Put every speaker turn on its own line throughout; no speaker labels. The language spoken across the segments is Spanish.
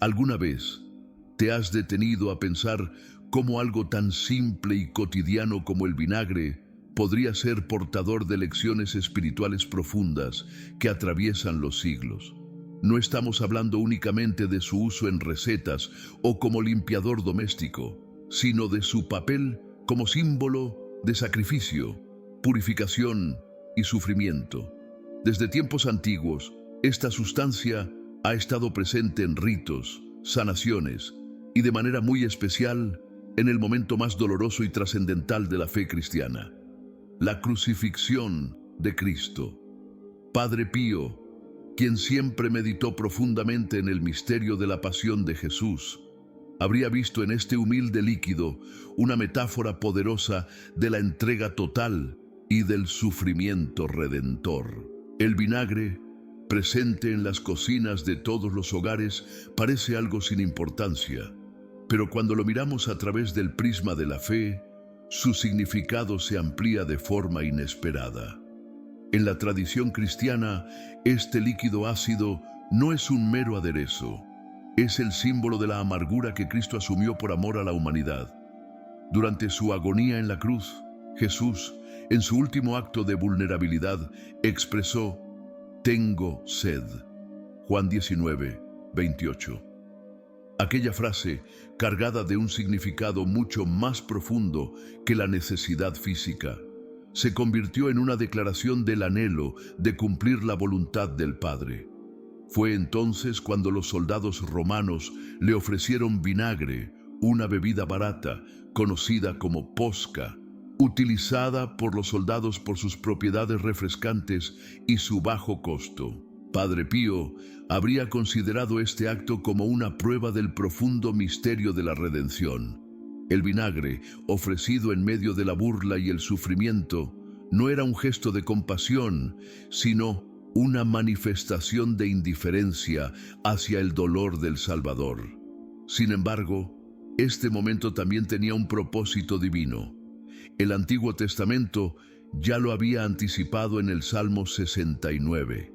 ¿Alguna vez te has detenido a pensar cómo algo tan simple y cotidiano como el vinagre podría ser portador de lecciones espirituales profundas que atraviesan los siglos? No estamos hablando únicamente de su uso en recetas o como limpiador doméstico, sino de su papel como símbolo de sacrificio, purificación y sufrimiento. Desde tiempos antiguos, esta sustancia ha estado presente en ritos, sanaciones y de manera muy especial en el momento más doloroso y trascendental de la fe cristiana: la crucifixión de Cristo. Padre Pío, quien siempre meditó profundamente en el misterio de la pasión de Jesús, habría visto en este humilde líquido una metáfora poderosa de la entrega total y del sufrimiento redentor. El vinagre, presente en las cocinas de todos los hogares, parece algo sin importancia, pero cuando lo miramos a través del prisma de la fe, su significado se amplía de forma inesperada. En la tradición cristiana, este líquido ácido no es un mero aderezo, es el símbolo de la amargura que Cristo asumió por amor a la humanidad. Durante su agonía en la cruz, Jesús, en su último acto de vulnerabilidad, expresó: «Tengo sed». Juan 19, 28. Aquella frase, cargada de un significado mucho más profundo que la necesidad física, se convirtió en una declaración del anhelo de cumplir la voluntad del Padre. Fue entonces cuando los soldados romanos le ofrecieron vinagre, una bebida barata, conocida como posca, utilizada por los soldados por sus propiedades refrescantes y su bajo costo. Padre Pío habría considerado este acto como una prueba del profundo misterio de la redención. El vinagre, ofrecido en medio de la burla y el sufrimiento, no era un gesto de compasión, sino una manifestación de indiferencia hacia el dolor del Salvador. Sin embargo, este momento también tenía un propósito divino. El Antiguo Testamento ya lo había anticipado en el Salmo 69.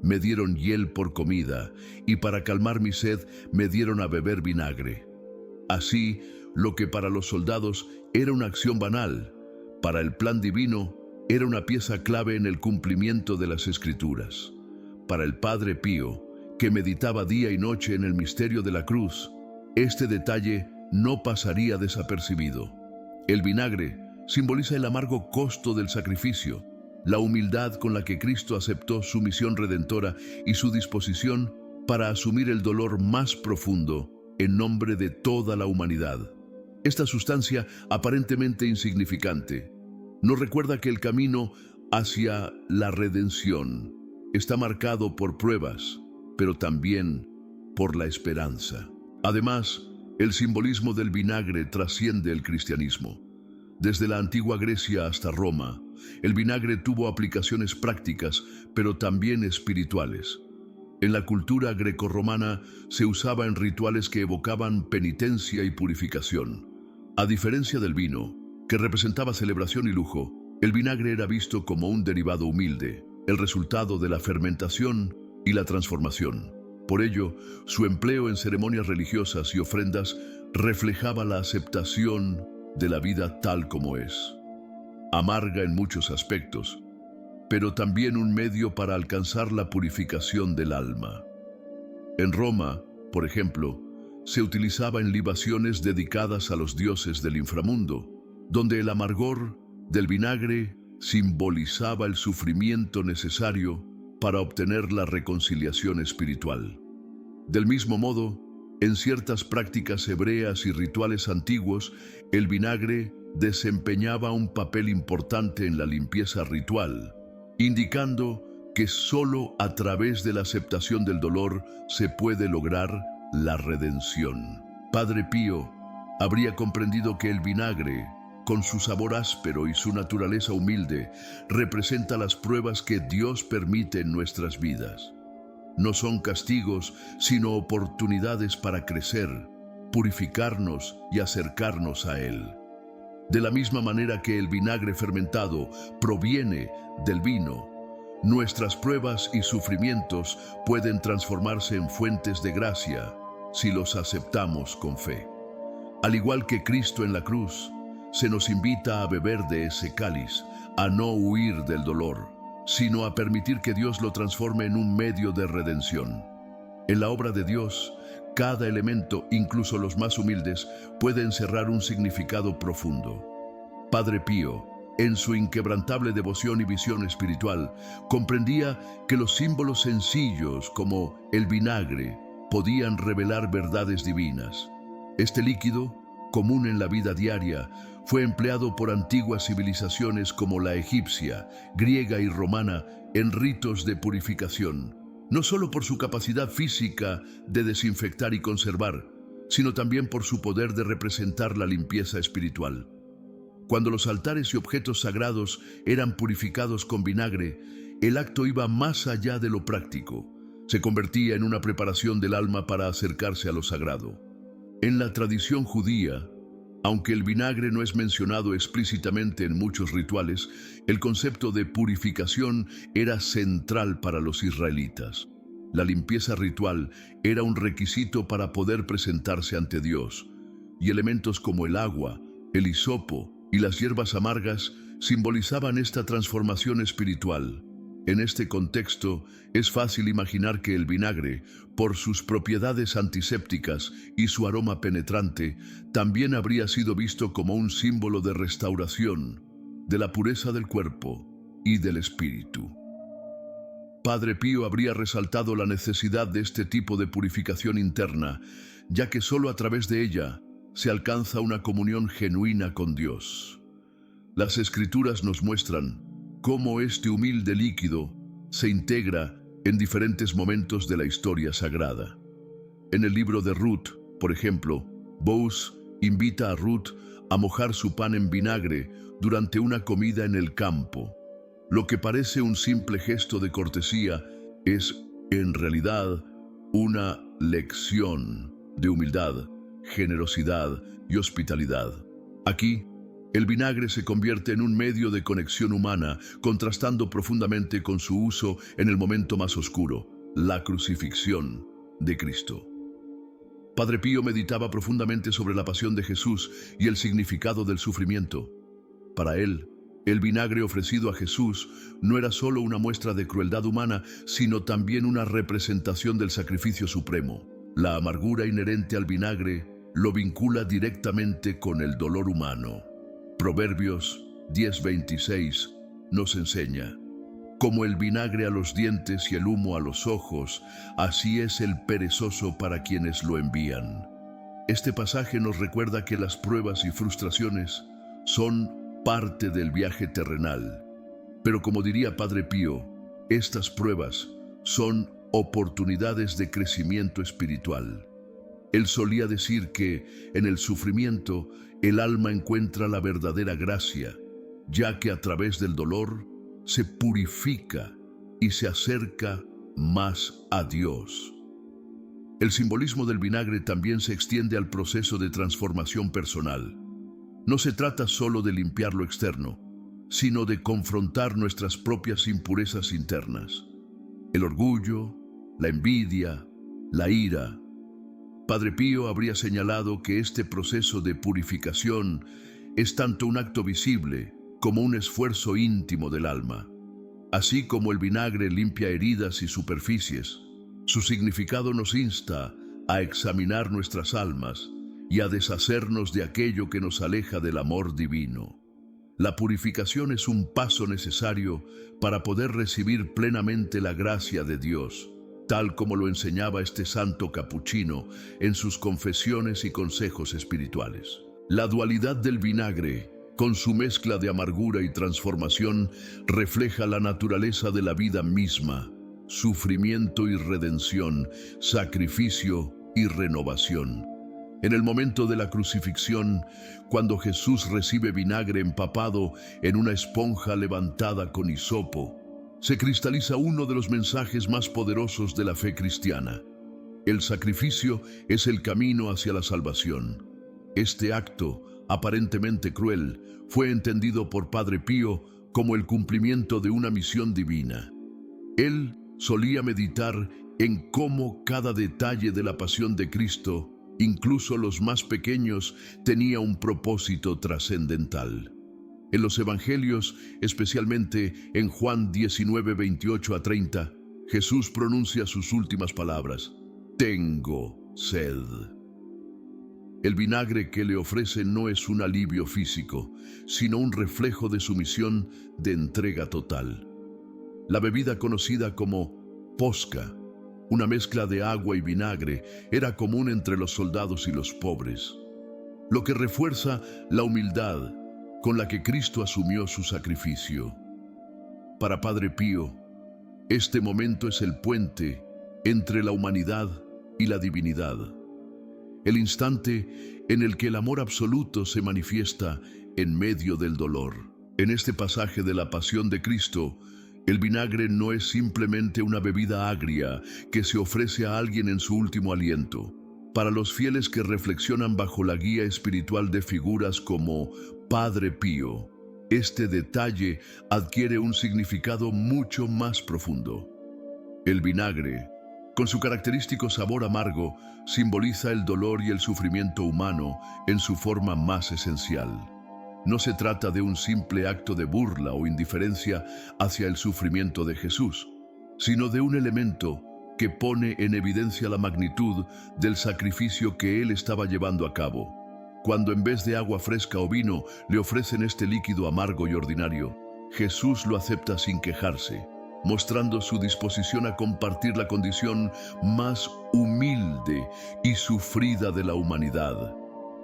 «Me dieron hiel por comida, y para calmar mi sed me dieron a beber vinagre». Así, lo que para los soldados era una acción banal, para el plan divino era una pieza clave en el cumplimiento de las Escrituras. Para el Padre Pío, que meditaba día y noche en el misterio de la cruz, este detalle no pasaría desapercibido. El vinagre simboliza el amargo costo del sacrificio, la humildad con la que Cristo aceptó su misión redentora y su disposición para asumir el dolor más profundo en nombre de toda la humanidad. Esta sustancia aparentemente insignificante nos recuerda que el camino hacia la redención está marcado por pruebas, pero también por la esperanza. Además, el simbolismo del vinagre trasciende el cristianismo. Desde la antigua Grecia hasta Roma, el vinagre tuvo aplicaciones prácticas, pero también espirituales. En la cultura grecorromana se usaba en rituales que evocaban penitencia y purificación. A diferencia del vino, que representaba celebración y lujo, el vinagre era visto como un derivado humilde, el resultado de la fermentación y la transformación. Por ello, su empleo en ceremonias religiosas y ofrendas reflejaba la aceptación de la vida tal como es. Amarga en muchos aspectos, pero también un medio para alcanzar la purificación del alma. En Roma, por ejemplo, se utilizaba en libaciones dedicadas a los dioses del inframundo, donde el amargor del vinagre simbolizaba el sufrimiento necesario para obtener la reconciliación espiritual. Del mismo modo, en ciertas prácticas hebreas y rituales antiguos, el vinagre desempeñaba un papel importante en la limpieza ritual, indicando que solo a través de la aceptación del dolor se puede lograr la redención. Padre Pío habría comprendido que el vinagre, con su sabor áspero y su naturaleza humilde, representa las pruebas que Dios permite en nuestras vidas. No son castigos, sino oportunidades para crecer, purificarnos y acercarnos a Él. De la misma manera que el vinagre fermentado proviene del vino, nuestras pruebas y sufrimientos pueden transformarse en fuentes de gracia, si los aceptamos con fe. Al igual que Cristo en la cruz, se nos invita a beber de ese cáliz, a no huir del dolor, sino a permitir que Dios lo transforme en un medio de redención. En la obra de Dios, cada elemento, incluso los más humildes, puede encerrar un significado profundo. Padre Pío, en su inquebrantable devoción y visión espiritual, comprendía que los símbolos sencillos como el vinagre podían revelar verdades divinas. Este líquido, común en la vida diaria, fue empleado por antiguas civilizaciones como la egipcia, griega y romana en ritos de purificación, no solo por su capacidad física de desinfectar y conservar, sino también por su poder de representar la limpieza espiritual. Cuando los altares y objetos sagrados eran purificados con vinagre, el acto iba más allá de lo práctico. Se convertía en una preparación del alma para acercarse a lo sagrado. En la tradición judía, aunque el vinagre no es mencionado explícitamente en muchos rituales, el concepto de purificación era central para los israelitas. La limpieza ritual era un requisito para poder presentarse ante Dios, y elementos como el agua, el hisopo y las hierbas amargas simbolizaban esta transformación espiritual. En este contexto, es fácil imaginar que el vinagre, por sus propiedades antisépticas y su aroma penetrante, también habría sido visto como un símbolo de restauración, de la pureza del cuerpo y del espíritu. Padre Pío habría resaltado la necesidad de este tipo de purificación interna, ya que solo a través de ella se alcanza una comunión genuina con Dios. Las Escrituras nos muestran cómo este humilde líquido se integra en diferentes momentos de la historia sagrada. En el libro de Ruth, por ejemplo, Boaz invita a Ruth a mojar su pan en vinagre durante una comida en el campo. Lo que parece un simple gesto de cortesía es, en realidad, una lección de humildad, generosidad y hospitalidad. Aquí, el vinagre se convierte en un medio de conexión humana, contrastando profundamente con su uso en el momento más oscuro, la crucifixión de Cristo. Padre Pío meditaba profundamente sobre la pasión de Jesús y el significado del sufrimiento. Para él, el vinagre ofrecido a Jesús no era solo una muestra de crueldad humana, sino también una representación del sacrificio supremo. La amargura inherente al vinagre lo vincula directamente con el dolor humano. Proverbios 10:26 nos enseña: como el vinagre a los dientes y el humo a los ojos, así es el perezoso para quienes lo envían. Este pasaje nos recuerda que las pruebas y frustraciones son parte del viaje terrenal. Pero como diría Padre Pío, estas pruebas son oportunidades de crecimiento espiritual. Él solía decir que en el sufrimiento el alma encuentra la verdadera gracia, ya que a través del dolor se purifica y se acerca más a Dios. El simbolismo del vinagre también se extiende al proceso de transformación personal. No se trata solo de limpiar lo externo, sino de confrontar nuestras propias impurezas internas. El orgullo, la envidia, la ira. Padre Pío habría señalado que este proceso de purificación es tanto un acto visible como un esfuerzo íntimo del alma. Así como el vinagre limpia heridas y superficies, su significado nos insta a examinar nuestras almas y a deshacernos de aquello que nos aleja del amor divino. La purificación es un paso necesario para poder recibir plenamente la gracia de Dios, tal como lo enseñaba este santo capuchino en sus confesiones y consejos espirituales. La dualidad del vinagre, con su mezcla de amargura y transformación, refleja la naturaleza de la vida misma: sufrimiento y redención, sacrificio y renovación. En el momento de la crucifixión, cuando Jesús recibe vinagre empapado en una esponja levantada con hisopo, se cristaliza uno de los mensajes más poderosos de la fe cristiana. El sacrificio es el camino hacia la salvación. Este acto, aparentemente cruel, fue entendido por Padre Pío como el cumplimiento de una misión divina. Él solía meditar en cómo cada detalle de la pasión de Cristo, incluso los más pequeños, tenía un propósito trascendental. En los evangelios, especialmente en Juan 19, 28 a 30, Jesús pronuncia sus últimas palabras: tengo sed. El vinagre que le ofrece no es un alivio físico, sino un reflejo de su misión de entrega total. La bebida conocida como posca, una mezcla de agua y vinagre, era común entre los soldados y los pobres, lo que refuerza la humildad con la que Cristo asumió su sacrificio. Para Padre Pío, este momento es el puente entre la humanidad y la divinidad, el instante en el que el amor absoluto se manifiesta en medio del dolor. En este pasaje de la pasión de Cristo, el vinagre no es simplemente una bebida agria que se ofrece a alguien en su último aliento. Para los fieles que reflexionan bajo la guía espiritual de figuras como Padre Pío, este detalle adquiere un significado mucho más profundo. El vinagre, con su característico sabor amargo, simboliza el dolor y el sufrimiento humano en su forma más esencial. No se trata de un simple acto de burla o indiferencia hacia el sufrimiento de Jesús, sino de un elemento que pone en evidencia la magnitud del sacrificio que él estaba llevando a cabo. Cuando en vez de agua fresca o vino le ofrecen este líquido amargo y ordinario, Jesús lo acepta sin quejarse, mostrando su disposición a compartir la condición más humilde y sufrida de la humanidad.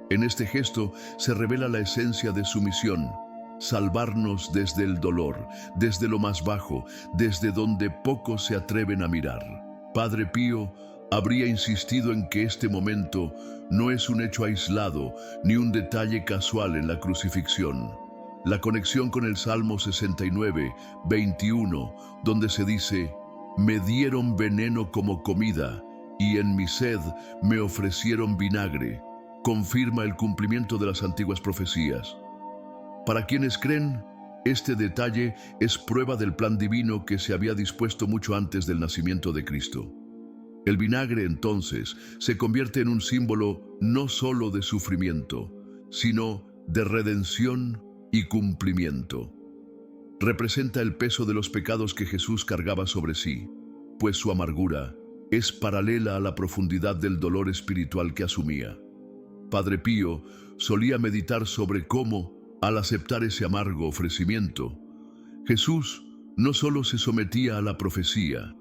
En este gesto se revela la esencia de su misión: salvarnos desde el dolor, desde lo más bajo, desde donde pocos se atreven a mirar. Padre Pío habría insistido en que este momento no es un hecho aislado ni un detalle casual en la crucifixión. La conexión con el Salmo 69, 21, donde se dice: me dieron veneno como comida, y en mi sed me ofrecieron vinagre, confirma el cumplimiento de las antiguas profecías. Para quienes creen, este detalle es prueba del plan divino que se había dispuesto mucho antes del nacimiento de Cristo. El vinagre, entonces, se convierte en un símbolo no solo de sufrimiento, sino de redención y cumplimiento. Representa el peso de los pecados que Jesús cargaba sobre sí, pues su amargura es paralela a la profundidad del dolor espiritual que asumía. Padre Pío solía meditar sobre cómo, al aceptar ese amargo ofrecimiento, Jesús no solo se sometía a la profecía,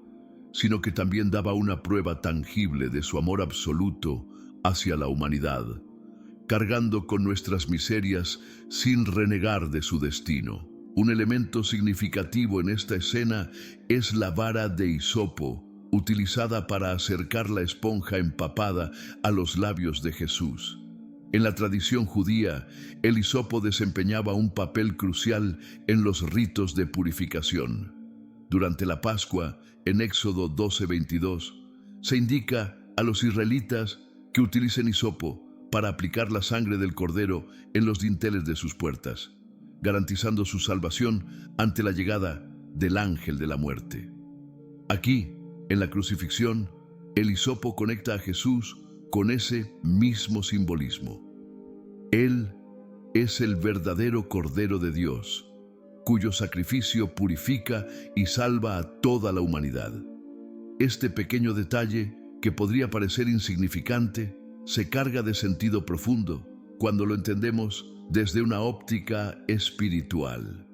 sino que también daba una prueba tangible de su amor absoluto hacia la humanidad, cargando con nuestras miserias sin renegar de su destino. Un elemento significativo en esta escena es la vara de hisopo, utilizada para acercar la esponja empapada a los labios de Jesús. En la tradición judía, el hisopo desempeñaba un papel crucial en los ritos de purificación. Durante la Pascua, en Éxodo 12:22, se indica a los israelitas que utilicen hisopo para aplicar la sangre del cordero en los dinteles de sus puertas, garantizando su salvación ante la llegada del ángel de la muerte. Aquí, en la crucifixión, el hisopo conecta a Jesús con ese mismo simbolismo. Él es el verdadero Cordero de Dios, cuyo sacrificio purifica y salva a toda la humanidad. Este pequeño detalle, que podría parecer insignificante, se carga de sentido profundo cuando lo entendemos desde una óptica espiritual.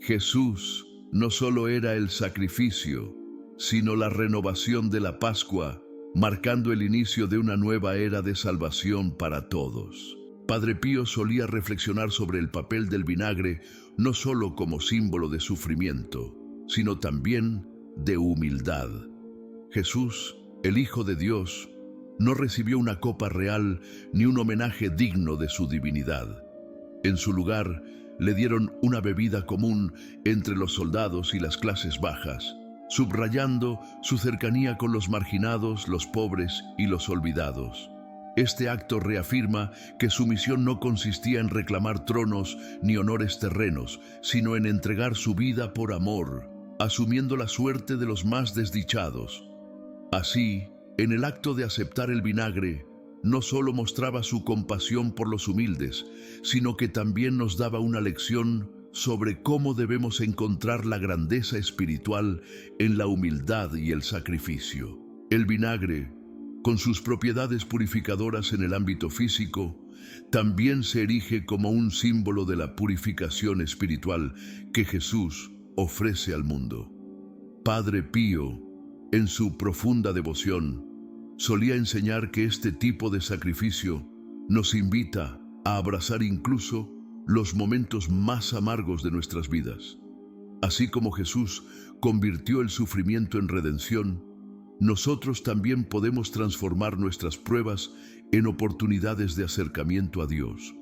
Jesús no solo era el sacrificio, sino la renovación de la Pascua, marcando el inicio de una nueva era de salvación para todos. Padre Pío solía reflexionar sobre el papel del vinagre no solo como símbolo de sufrimiento, sino también de humildad. Jesús, el Hijo de Dios, no recibió una copa real ni un homenaje digno de su divinidad. En su lugar, le dieron una bebida común entre los soldados y las clases bajas, subrayando su cercanía con los marginados, los pobres y los olvidados. Este acto reafirma que su misión no consistía en reclamar tronos ni honores terrenos, sino en entregar su vida por amor, asumiendo la suerte de los más desdichados. Así, en el acto de aceptar el vinagre, no solo mostraba su compasión por los humildes, sino que también nos daba una lección sobre cómo debemos encontrar la grandeza espiritual en la humildad y el sacrificio. El vinagre, con sus propiedades purificadoras en el ámbito físico, también se erige como un símbolo de la purificación espiritual que Jesús ofrece al mundo. Padre Pío, en su profunda devoción, solía enseñar que este tipo de sacrificio nos invita a abrazar incluso los momentos más amargos de nuestras vidas. Así como Jesús convirtió el sufrimiento en redención, nosotros también podemos transformar nuestras pruebas en oportunidades de acercamiento a Dios.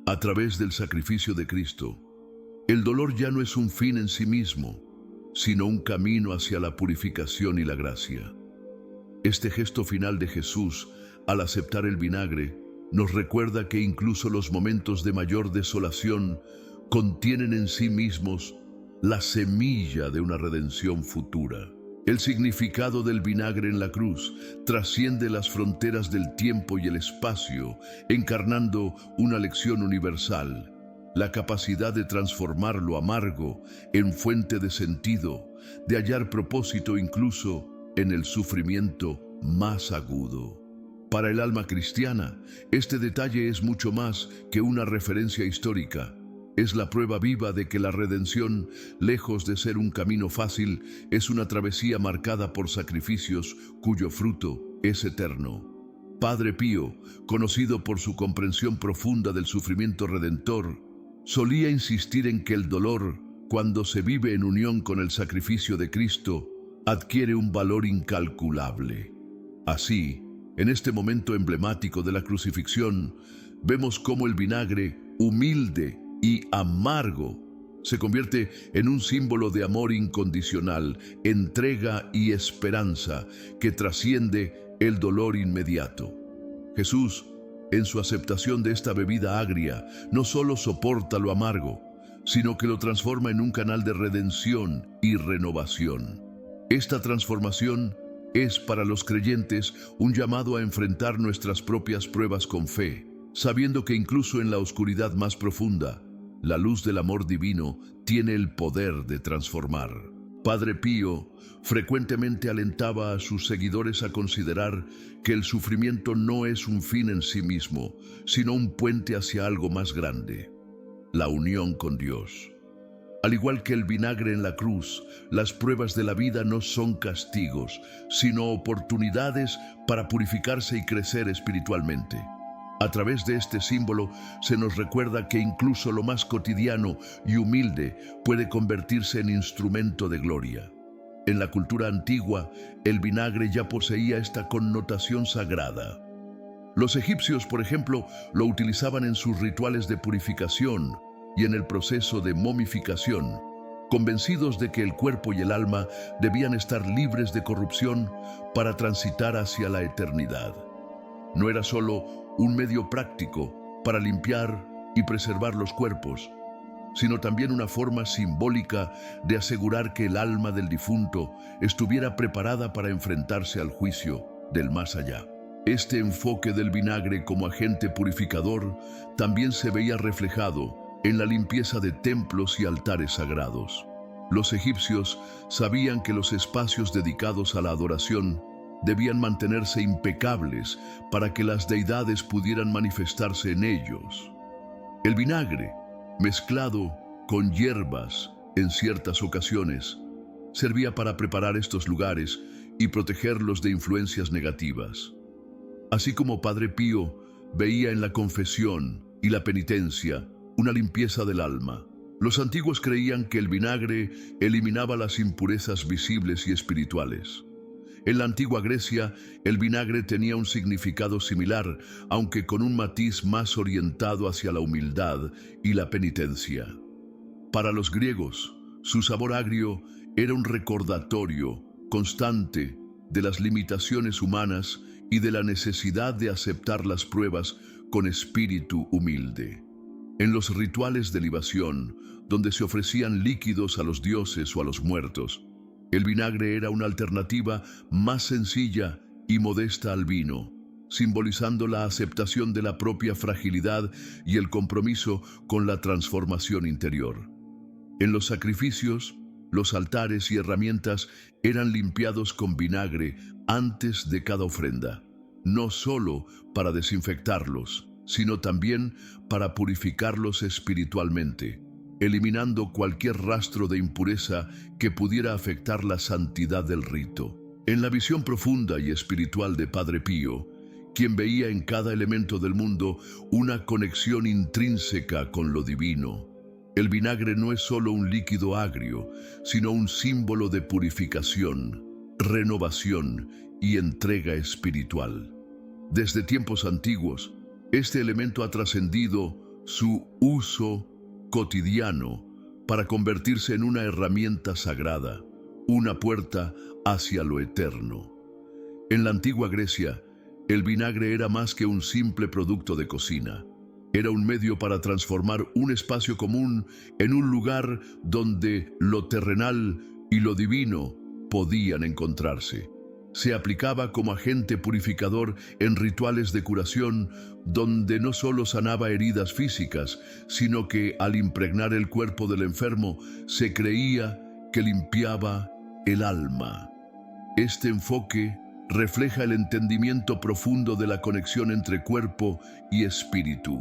A través del sacrificio de Cristo, el dolor ya no es un fin en sí mismo, sino un camino hacia la purificación y la gracia. Este gesto final de Jesús, al aceptar el vinagre, nos recuerda que incluso los momentos de mayor desolación contienen en sí mismos la semilla de una redención futura. El significado del vinagre en la cruz trasciende las fronteras del tiempo y el espacio, encarnando una lección universal: la capacidad de transformar lo amargo en fuente de sentido, de hallar propósito incluso en el sufrimiento más agudo. Para el alma cristiana, este detalle es mucho más que una referencia histórica. Es la prueba viva de que la redención, lejos de ser un camino fácil, es una travesía marcada por sacrificios cuyo fruto es eterno. Padre Pío, conocido por su comprensión profunda del sufrimiento redentor, solía insistir en que el dolor, cuando se vive en unión con el sacrificio de Cristo, adquiere un valor incalculable. Así, en este momento emblemático de la crucifixión, vemos cómo el vinagre, humilde y amargo, se convierte en un símbolo de amor incondicional, entrega y esperanza que trasciende el dolor inmediato. Jesús, en su aceptación de esta bebida agria, no solo soporta lo amargo, sino que lo transforma en un canal de redención y renovación. Esta transformación es para los creyentes un llamado a enfrentar nuestras propias pruebas con fe, sabiendo que incluso en la oscuridad más profunda, la luz del amor divino tiene el poder de transformar. Padre Pío frecuentemente alentaba a sus seguidores a considerar que el sufrimiento no es un fin en sí mismo, sino un puente hacia algo más grande: la unión con Dios. Al igual que el vinagre en la cruz, las pruebas de la vida no son castigos, sino oportunidades para purificarse y crecer espiritualmente. A través de este símbolo se nos recuerda que incluso lo más cotidiano y humilde puede convertirse en instrumento de gloria. En la cultura antigua, el vinagre ya poseía esta connotación sagrada. Los egipcios, por ejemplo, lo utilizaban en sus rituales de purificación y en el proceso de momificación, convencidos de que el cuerpo y el alma debían estar libres de corrupción para transitar hacia la eternidad. No era solo un medio práctico para limpiar y preservar los cuerpos, sino también una forma simbólica de asegurar que el alma del difunto estuviera preparada para enfrentarse al juicio del más allá. Este enfoque del vinagre como agente purificador también se veía reflejado en la limpieza de templos y altares sagrados. Los egipcios sabían que los espacios dedicados a la adoración debían mantenerse impecables para que las deidades pudieran manifestarse en ellos. El vinagre, mezclado con hierbas en ciertas ocasiones, servía para preparar estos lugares y protegerlos de influencias negativas. Así como Padre Pío veía en la confesión y la penitencia una limpieza del alma, los antiguos creían que el vinagre eliminaba las impurezas visibles y espirituales. En la antigua Grecia, el vinagre tenía un significado similar, aunque con un matiz más orientado hacia la humildad y la penitencia. Para los griegos, su sabor agrio era un recordatorio constante de las limitaciones humanas y de la necesidad de aceptar las pruebas con espíritu humilde. En los rituales de libación, donde se ofrecían líquidos a los dioses o a los muertos, El vinagre era una alternativa más sencilla y modesta al vino, simbolizando la aceptación de la propia fragilidad y el compromiso con la transformación interior. En los sacrificios, los altares y herramientas eran limpiados con vinagre antes de cada ofrenda, no solo para desinfectarlos, sino también para purificarlos espiritualmente, eliminando cualquier rastro de impureza que pudiera afectar la santidad del rito. En la visión profunda y espiritual de Padre Pío, quien veía en cada elemento del mundo una conexión intrínseca con lo divino, el vinagre no es solo un líquido agrio, sino un símbolo de purificación, renovación y entrega espiritual. Desde tiempos antiguos, este elemento ha trascendido su uso cotidiano para convertirse en una herramienta sagrada, una puerta hacia lo eterno. En la antigua Grecia, el vinagre era más que un simple producto de cocina. Era un medio para transformar un espacio común en un lugar donde lo terrenal y lo divino podían encontrarse. Se aplicaba como agente purificador en rituales de curación, donde no solo sanaba heridas físicas, sino que al impregnar el cuerpo del enfermo se creía que limpiaba el alma. Este enfoque refleja el entendimiento profundo de la conexión entre cuerpo y espíritu.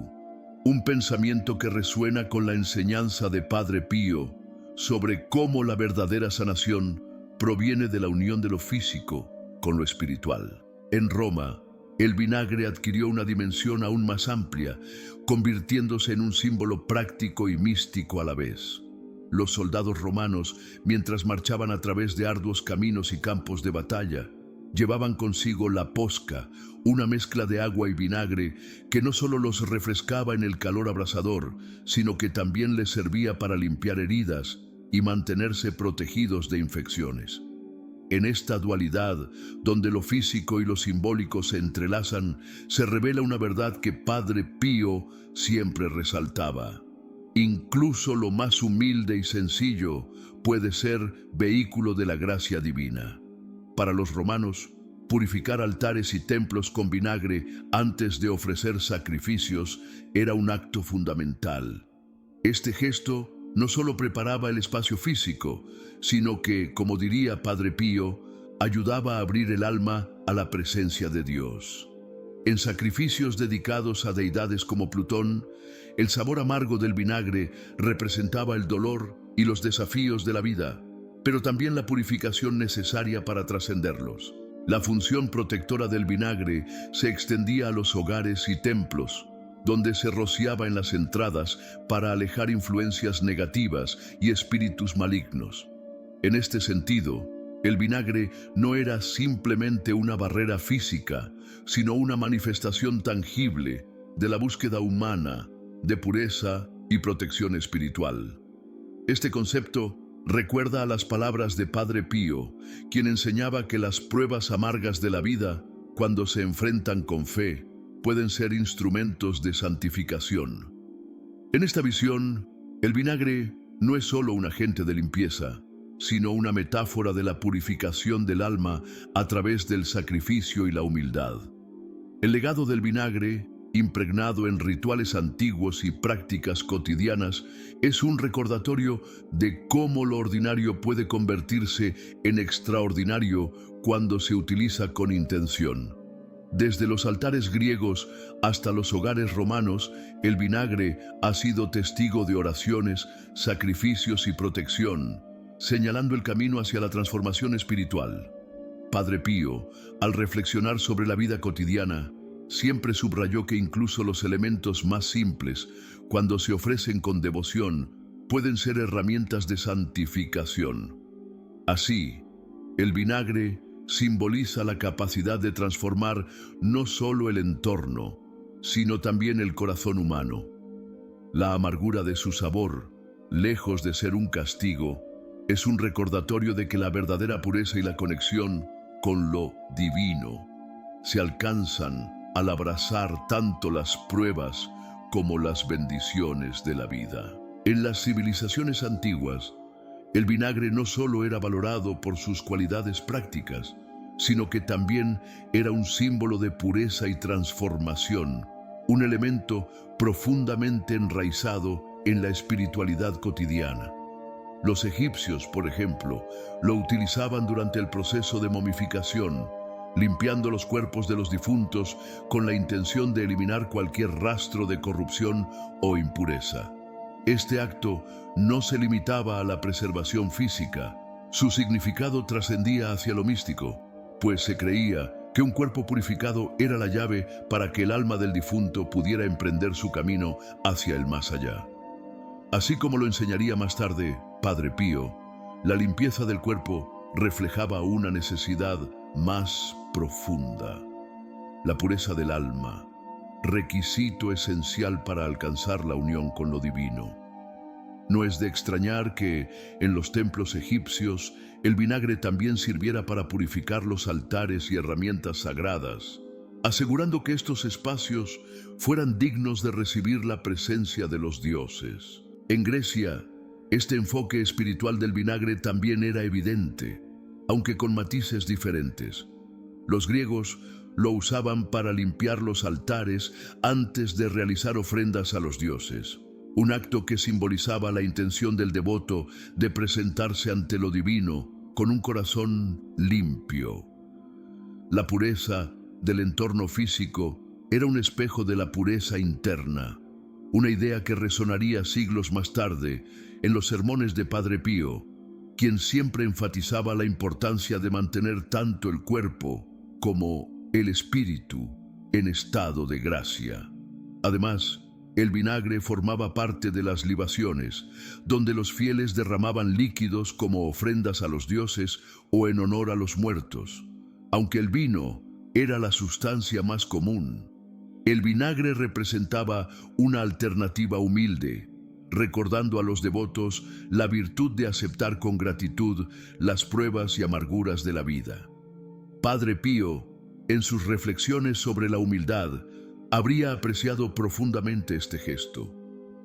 Un pensamiento que resuena con la enseñanza de Padre Pío sobre cómo la verdadera sanación proviene de la unión de lo físico con lo espiritual. En Roma, el vinagre adquirió una dimensión aún más amplia, convirtiéndose en un símbolo práctico y místico a la vez. Los soldados romanos, mientras marchaban a través de arduos caminos y campos de batalla, llevaban consigo la posca, una mezcla de agua y vinagre que no solo los refrescaba en el calor abrasador, sino que también les servía para limpiar heridas y mantenerse protegidos de infecciones. En esta dualidad, donde lo físico y lo simbólico se entrelazan, se revela una verdad que Padre Pío siempre resaltaba. Incluso lo más humilde y sencillo puede ser vehículo de la gracia divina. Para los romanos, purificar altares y templos con vinagre antes de ofrecer sacrificios era un acto fundamental. Este gesto no solo preparaba el espacio físico, sino que, como diría Padre Pío, ayudaba a abrir el alma a la presencia de Dios. En sacrificios dedicados a deidades como Plutón, el sabor amargo del vinagre representaba el dolor y los desafíos de la vida, pero también la purificación necesaria para trascenderlos. La función protectora del vinagre se extendía a los hogares y templos, donde se rociaba en las entradas para alejar influencias negativas y espíritus malignos. En este sentido, el vinagre no era simplemente una barrera física, sino una manifestación tangible de la búsqueda humana de pureza y protección espiritual. Este concepto recuerda a las palabras de Padre Pío, quien enseñaba que las pruebas amargas de la vida, cuando se enfrentan con fe, pueden ser instrumentos de santificación. En esta visión, el vinagre no es solo un agente de limpieza, sino una metáfora de la purificación del alma a través del sacrificio y la humildad. El legado del vinagre, impregnado en rituales antiguos y prácticas cotidianas, es un recordatorio de cómo lo ordinario puede convertirse en extraordinario cuando se utiliza con intención. Desde los altares griegos hasta los hogares romanos, el vinagre ha sido testigo de oraciones, sacrificios y protección, señalando el camino hacia la transformación espiritual. Padre Pío, al reflexionar sobre la vida cotidiana, siempre subrayó que incluso los elementos más simples, cuando se ofrecen con devoción, pueden ser herramientas de santificación. Así, el vinagre simboliza la capacidad de transformar no solo el entorno, sino también el corazón humano. La amargura de su sabor, lejos de ser un castigo, es un recordatorio de que la verdadera pureza y la conexión con lo divino se alcanzan al abrazar tanto las pruebas como las bendiciones de la vida. En las civilizaciones antiguas, El vinagre no solo era valorado por sus cualidades prácticas, sino que también era un símbolo de pureza y transformación, un elemento profundamente enraizado en la espiritualidad cotidiana. Los egipcios, por ejemplo, lo utilizaban durante el proceso de momificación, limpiando los cuerpos de los difuntos con la intención de eliminar cualquier rastro de corrupción o impureza. Este acto no se limitaba a la preservación física, su significado trascendía hacia lo místico, pues se creía que un cuerpo purificado era la llave para que el alma del difunto pudiera emprender su camino hacia el más allá. Así como lo enseñaría más tarde Padre Pío, la limpieza del cuerpo reflejaba una necesidad más profunda, la pureza del alma, requisito esencial para alcanzar la unión con lo divino. No es de extrañar que, en los templos egipcios, el vinagre también sirviera para purificar los altares y herramientas sagradas, asegurando que estos espacios fueran dignos de recibir la presencia de los dioses. En Grecia, este enfoque espiritual del vinagre también era evidente, aunque con matices diferentes. Los griegos lo usaban para limpiar los altares antes de realizar ofrendas a los dioses, un acto que simbolizaba la intención del devoto de presentarse ante lo divino con un corazón limpio. La pureza del entorno físico era un espejo de la pureza interna, una idea que resonaría siglos más tarde en los sermones de Padre Pío, quien siempre enfatizaba la importancia de mantener tanto el cuerpo como el espíritu en estado de gracia. Además, el vinagre formaba parte de las libaciones, donde los fieles derramaban líquidos como ofrendas a los dioses o en honor a los muertos. Aunque el vino era la sustancia más común, el vinagre representaba una alternativa humilde, recordando a los devotos la virtud de aceptar con gratitud las pruebas y amarguras de la vida. Padre Pío, en sus reflexiones sobre la humildad, habría apreciado profundamente este gesto,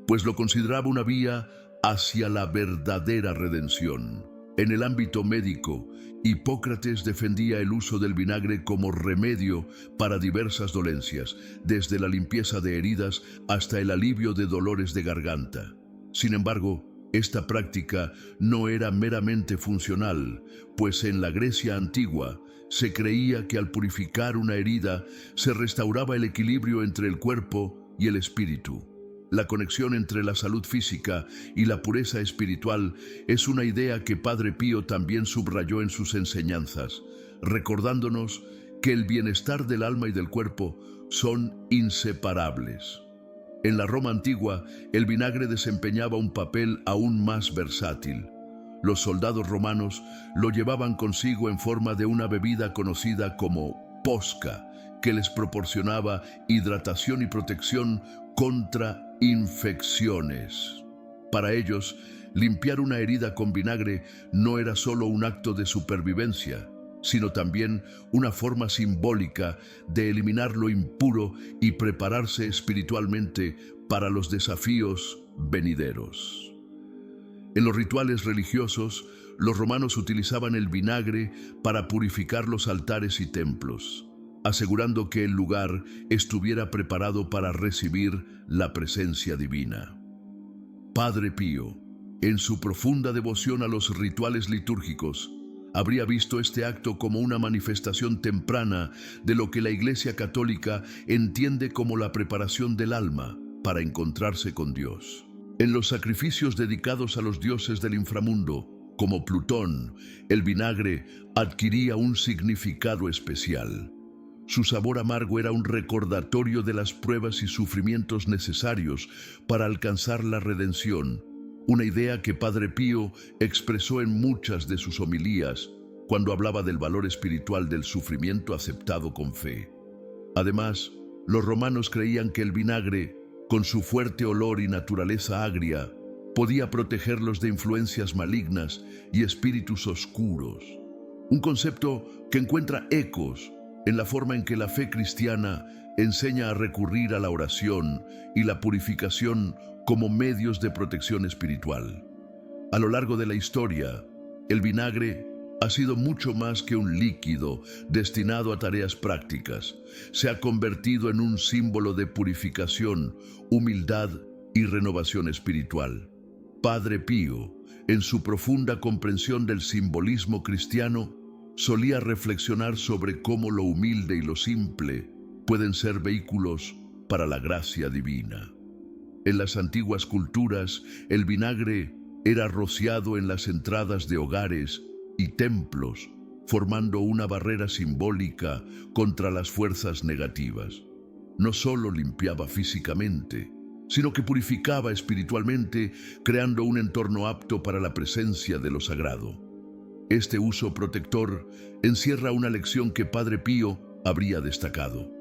pues lo consideraba una vía hacia la verdadera redención. En el ámbito médico, Hipócrates defendía el uso del vinagre como remedio para diversas dolencias, desde la limpieza de heridas hasta el alivio de dolores de garganta. Sin embargo, esta práctica no era meramente funcional, pues en la Grecia antigua se creía que al purificar una herida se restauraba el equilibrio entre el cuerpo y el espíritu. La conexión entre la salud física y la pureza espiritual es una idea que Padre Pío también subrayó en sus enseñanzas, recordándonos que el bienestar del alma y del cuerpo son inseparables. En la Roma antigua, el vinagre desempeñaba un papel aún más versátil. Los soldados romanos lo llevaban consigo en forma de una bebida conocida como posca, que les proporcionaba hidratación y protección contra infecciones. Para ellos, limpiar una herida con vinagre no era solo un acto de supervivencia, sino también una forma simbólica de eliminar lo impuro y prepararse espiritualmente para los desafíos venideros. En los rituales religiosos, los romanos utilizaban el vinagre para purificar los altares y templos, asegurando que el lugar estuviera preparado para recibir la presencia divina. Padre Pío, en su profunda devoción a los rituales litúrgicos, habría visto este acto como una manifestación temprana de lo que la Iglesia Católica entiende como la preparación del alma para encontrarse con Dios. En los sacrificios dedicados a los dioses del inframundo, como Plutón, el vinagre adquiría un significado especial. Su sabor amargo era un recordatorio de las pruebas y sufrimientos necesarios para alcanzar la redención, una idea que Padre Pío expresó en muchas de sus homilías cuando hablaba del valor espiritual del sufrimiento aceptado con fe. Además, los romanos creían que el vinagre, con su fuerte olor y naturaleza agria, podía protegerlos de influencias malignas y espíritus oscuros, un concepto que encuentra ecos en la forma en que la fe cristiana enseña a recurrir a la oración y la purificación como medios de protección espiritual. A lo largo de la historia, el vinagre ha sido mucho más que un líquido destinado a tareas prácticas. Se ha convertido en un símbolo de purificación, humildad y renovación espiritual. Padre Pío, en su profunda comprensión del simbolismo cristiano, solía reflexionar sobre cómo lo humilde y lo simple pueden ser vehículos para la gracia divina. En las antiguas culturas, el vinagre era rociado en las entradas de hogares y templos, formando una barrera simbólica contra las fuerzas negativas. No solo limpiaba físicamente, sino que purificaba espiritualmente, creando un entorno apto para la presencia de lo sagrado. Este uso protector encierra una lección que Padre Pío habría destacado: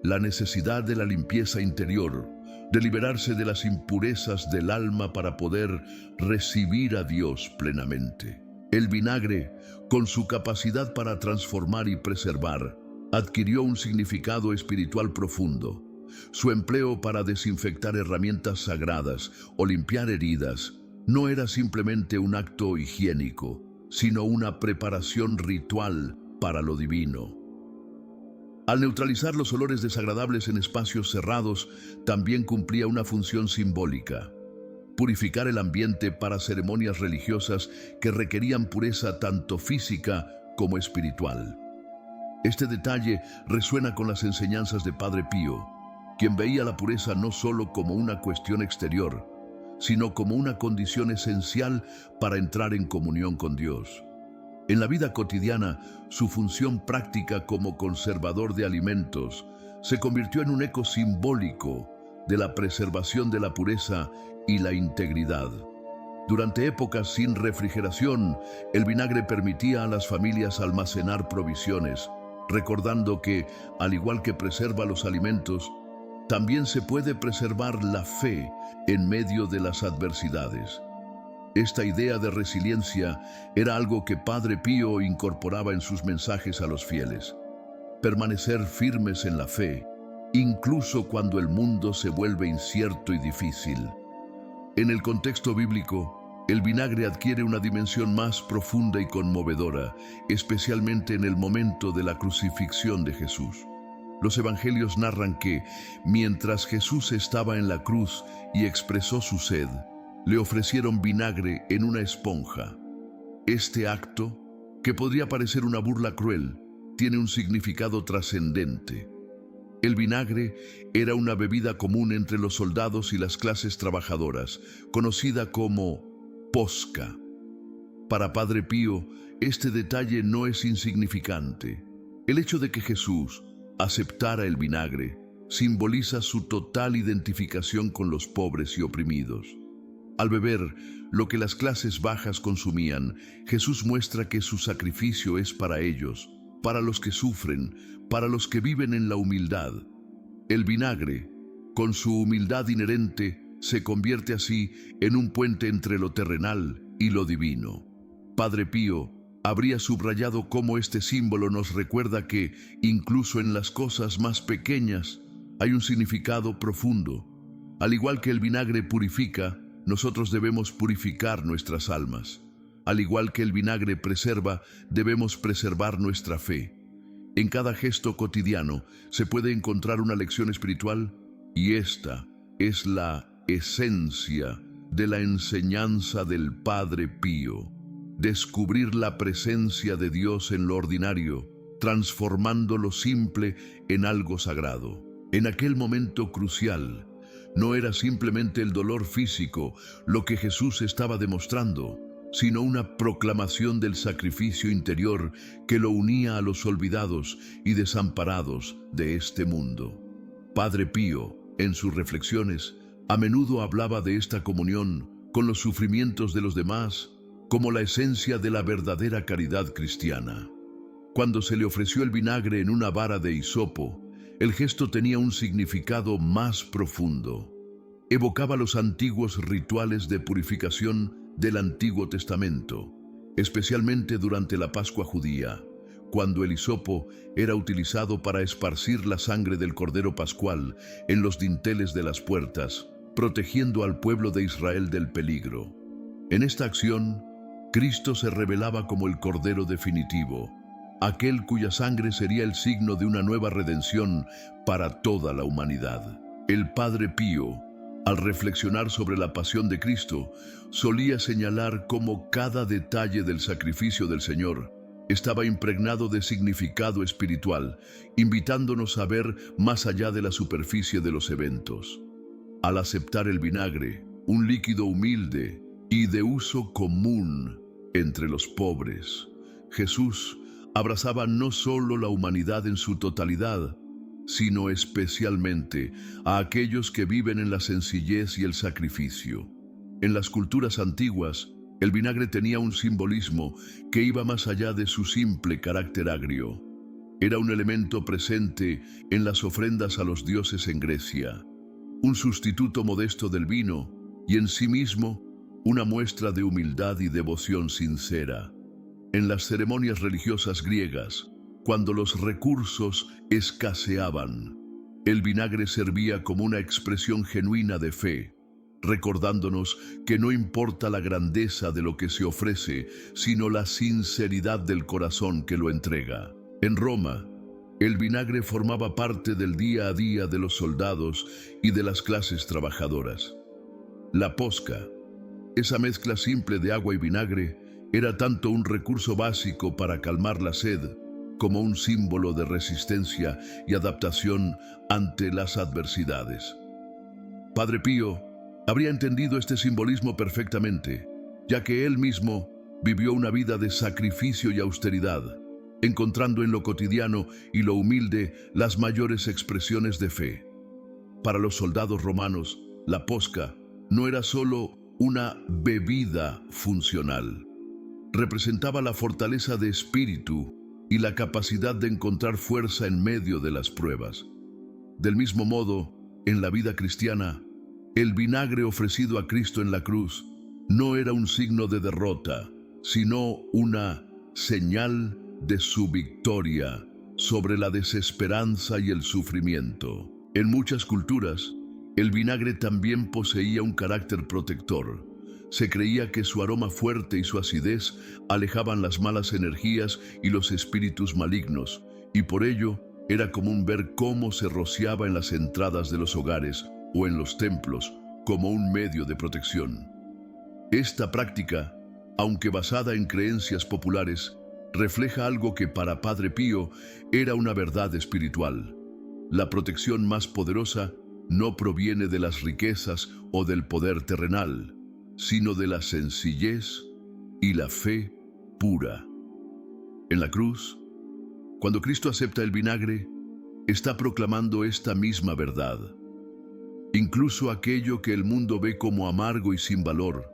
la necesidad de la limpieza interior, de liberarse de las impurezas del alma para poder recibir a Dios plenamente. El vinagre, con su capacidad para transformar y preservar, adquirió un significado espiritual profundo. Su empleo para desinfectar herramientas sagradas o limpiar heridas no era simplemente un acto higiénico, sino una preparación ritual para lo divino. Al neutralizar los olores desagradables en espacios cerrados, también cumplía una función simbólica: purificar el ambiente para ceremonias religiosas que requerían pureza tanto física como espiritual. Este detalle resuena con las enseñanzas de Padre Pío, quien veía la pureza no solo como una cuestión exterior, sino como una condición esencial para entrar en comunión con Dios. En la vida cotidiana, su función práctica como conservador de alimentos se convirtió en un eco simbólico de la preservación de la pureza y la integridad. Durante épocas sin refrigeración, el vinagre permitía a las familias almacenar provisiones, recordando que, al igual que preserva los alimentos, también se puede preservar la fe en medio de las adversidades. Esta idea de resiliencia era algo que Padre Pío incorporaba en sus mensajes a los fieles: permanecer firmes en la fe, incluso cuando el mundo se vuelve incierto y difícil. En el contexto bíblico, el vinagre adquiere una dimensión más profunda y conmovedora, especialmente en el momento de la crucifixión de Jesús. Los evangelios narran que, mientras Jesús estaba en la cruz y expresó su sed, le ofrecieron vinagre en una esponja. Este acto, que podría parecer una burla cruel, tiene un significado trascendente. El vinagre era una bebida común entre los soldados y las clases trabajadoras, conocida como posca. Para Padre Pío, este detalle no es insignificante. El hecho de que Jesús aceptara el vinagre simboliza su total identificación con los pobres y oprimidos. Al beber lo que las clases bajas consumían, Jesús muestra que su sacrificio es para ellos, para los que sufren, para los que viven en la humildad. El vinagre, con su humildad inherente, se convierte así en un puente entre lo terrenal y lo divino. Padre Pío habría subrayado cómo este símbolo nos recuerda que, incluso en las cosas más pequeñas, hay un significado profundo. Al igual que el vinagre purifica, nosotros debemos purificar nuestras almas. Al igual que el vinagre preserva, debemos preservar nuestra fe. En cada gesto cotidiano se puede encontrar una lección espiritual, y esta es la esencia de la enseñanza del Padre Pío: descubrir la presencia de Dios en lo ordinario, transformando lo simple en algo sagrado. En aquel momento crucial, no era simplemente el dolor físico lo que Jesús estaba demostrando, sino una proclamación del sacrificio interior que lo unía a los olvidados y desamparados de este mundo. Padre Pío, en sus reflexiones, a menudo hablaba de esta comunión con los sufrimientos de los demás como la esencia de la verdadera caridad cristiana. Cuando se le ofreció el vinagre en una vara de hisopo, el gesto tenía un significado más profundo. Evocaba los antiguos rituales de purificación del Antiguo Testamento, especialmente durante la Pascua judía, cuando el hisopo era utilizado para esparcir la sangre del Cordero Pascual en los dinteles de las puertas, protegiendo al pueblo de Israel del peligro. En esta acción, Cristo se revelaba como el Cordero definitivo, aquel cuya sangre sería el signo de una nueva redención para toda la humanidad. El Padre Pío, al reflexionar sobre la pasión de Cristo, solía señalar cómo cada detalle del sacrificio del Señor estaba impregnado de significado espiritual, invitándonos a ver más allá de la superficie de los eventos. Al aceptar el vinagre, un líquido humilde y de uso común entre los pobres, Jesús abrazaba no solo la humanidad en su totalidad, sino especialmente a aquellos que viven en la sencillez y el sacrificio. En las culturas antiguas, el vinagre tenía un simbolismo que iba más allá de su simple carácter agrio. Era un elemento presente en las ofrendas a los dioses en Grecia, un sustituto modesto del vino y en sí mismo una muestra de humildad y devoción sincera. En las ceremonias religiosas griegas, cuando los recursos escaseaban, el vinagre servía como una expresión genuina de fe, recordándonos que no importa la grandeza de lo que se ofrece, sino la sinceridad del corazón que lo entrega. En Roma, el vinagre formaba parte del día a día de los soldados y de las clases trabajadoras. La posca, esa mezcla simple de agua y vinagre, era tanto un recurso básico para calmar la sed, como un símbolo de resistencia y adaptación ante las adversidades. Padre Pío habría entendido este simbolismo perfectamente, ya que él mismo vivió una vida de sacrificio y austeridad, encontrando en lo cotidiano y lo humilde las mayores expresiones de fe. Para los soldados romanos, la posca no era solo una bebida funcional. Representaba la fortaleza de espíritu y la capacidad de encontrar fuerza en medio de las pruebas. Del mismo modo, en la vida cristiana, el vinagre ofrecido a Cristo en la cruz no era un signo de derrota, sino una señal de su victoria sobre la desesperanza y el sufrimiento. En muchas culturas, el vinagre también poseía un carácter protector. Se creía que su aroma fuerte y su acidez alejaban las malas energías y los espíritus malignos, y por ello era común ver cómo se rociaba en las entradas de los hogares o en los templos como un medio de protección. Esta práctica, aunque basada en creencias populares, refleja algo que para Padre Pío era una verdad espiritual. La protección más poderosa no proviene de las riquezas o del poder terrenal, sino de la sencillez y la fe pura. En la cruz, cuando Cristo acepta el vinagre, está proclamando esta misma verdad. Incluso aquello que el mundo ve como amargo y sin valor,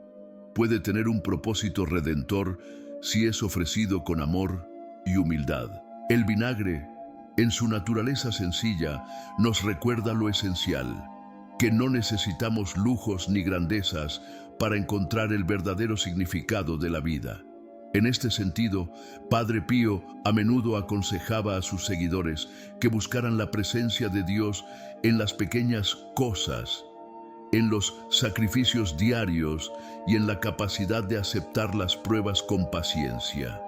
puede tener un propósito redentor si es ofrecido con amor y humildad. El vinagre, en su naturaleza sencilla, nos recuerda lo esencial, que no necesitamos lujos ni grandezas para encontrar el verdadero significado de la vida. En este sentido, Padre Pío a menudo aconsejaba a sus seguidores que buscaran la presencia de Dios en las pequeñas cosas, en los sacrificios diarios y en la capacidad de aceptar las pruebas con paciencia.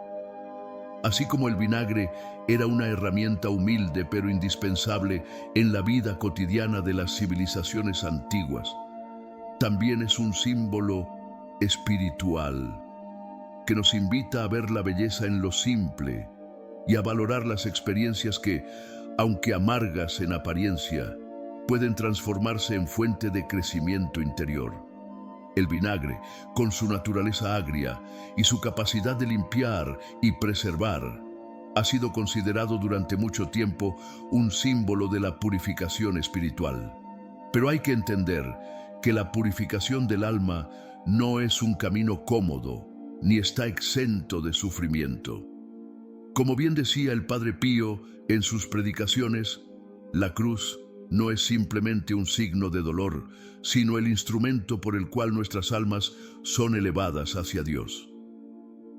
Así como el vinagre era una herramienta humilde pero indispensable en la vida cotidiana de las civilizaciones antiguas, también es un símbolo espiritual que nos invita a ver la belleza en lo simple y a valorar las experiencias que, aunque amargas en apariencia, pueden transformarse en fuente de crecimiento interior. El vinagre, con su naturaleza agria y su capacidad de limpiar y preservar, ha sido considerado durante mucho tiempo un símbolo de la purificación espiritual. Pero hay que entender que la purificación del alma no es un camino cómodo, ni está exento de sufrimiento. Como bien decía el Padre Pío en sus predicaciones, la cruz no es simplemente un signo de dolor, sino el instrumento por el cual nuestras almas son elevadas hacia Dios.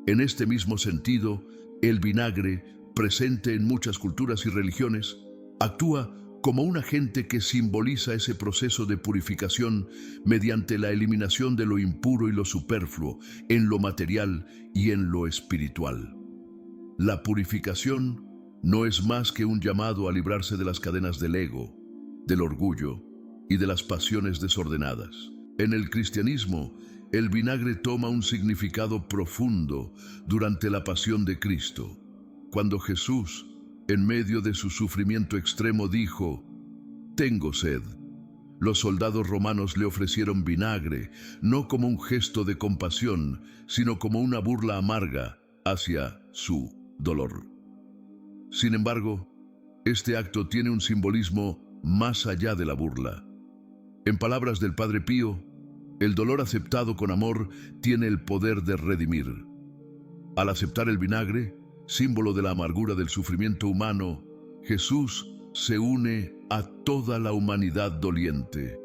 En este mismo sentido, el vinagre, presente en muchas culturas y religiones, actúa como un agente que simboliza ese proceso de purificación mediante la eliminación de lo impuro y lo superfluo en lo material y en lo espiritual. La purificación no es más que un llamado a librarse de las cadenas del ego, del orgullo y de las pasiones desordenadas. En el cristianismo, el vinagre toma un significado profundo durante la pasión de Cristo, cuando Jesús, en medio de su sufrimiento extremo, dijo: «Tengo sed». Los soldados romanos le ofrecieron vinagre, no como un gesto de compasión, sino como una burla amarga hacia su dolor. Sin embargo, este acto tiene un simbolismo más allá de la burla. En palabras del Padre Pío, el dolor aceptado con amor tiene el poder de redimir. Al aceptar el vinagre, símbolo de la amargura del sufrimiento humano, Jesús se une a toda la humanidad doliente.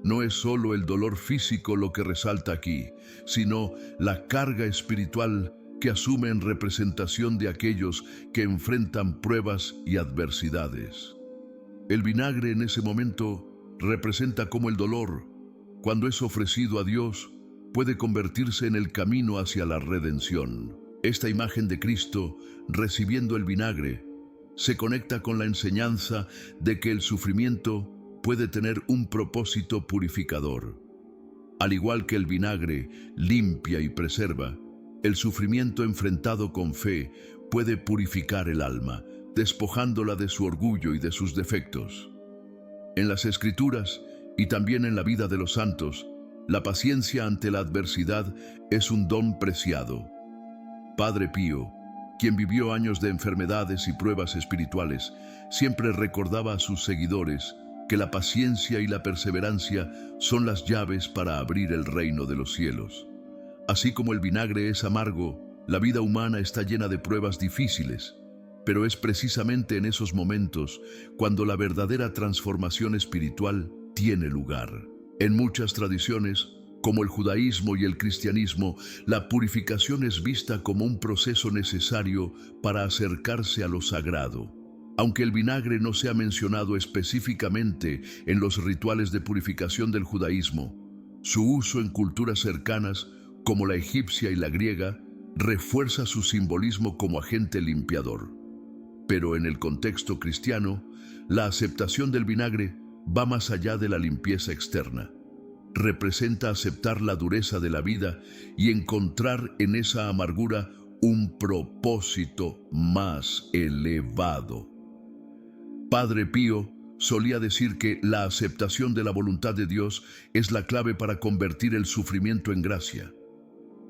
No es solo el dolor físico lo que resalta aquí, sino la carga espiritual que asume en representación de aquellos que enfrentan pruebas y adversidades. El vinagre en ese momento representa cómo el dolor, cuando es ofrecido a Dios, puede convertirse en el camino hacia la redención. Esta imagen de Cristo recibiendo el vinagre se conecta con la enseñanza de que el sufrimiento puede tener un propósito purificador. Al igual que el vinagre limpia y preserva, el sufrimiento enfrentado con fe puede purificar el alma, despojándola de su orgullo y de sus defectos. En las Escrituras y también en la vida de los santos, la paciencia ante la adversidad es un don preciado. Padre Pío, quien vivió años de enfermedades y pruebas espirituales, siempre recordaba a sus seguidores que la paciencia y la perseverancia son las llaves para abrir el reino de los cielos. Así como el vinagre es amargo, la vida humana está llena de pruebas difíciles, pero es precisamente en esos momentos cuando la verdadera transformación espiritual tiene lugar. En muchas tradiciones, como el judaísmo y el cristianismo, la purificación es vista como un proceso necesario para acercarse a lo sagrado. Aunque el vinagre no sea mencionado específicamente en los rituales de purificación del judaísmo, su uso en culturas cercanas, como la egipcia y la griega, refuerza su simbolismo como agente limpiador. Pero en el contexto cristiano, la aceptación del vinagre va más allá de la limpieza externa. Representa aceptar la dureza de la vida y encontrar en esa amargura un propósito más elevado. Padre Pío solía decir que la aceptación de la voluntad de Dios es la clave para convertir el sufrimiento en gracia.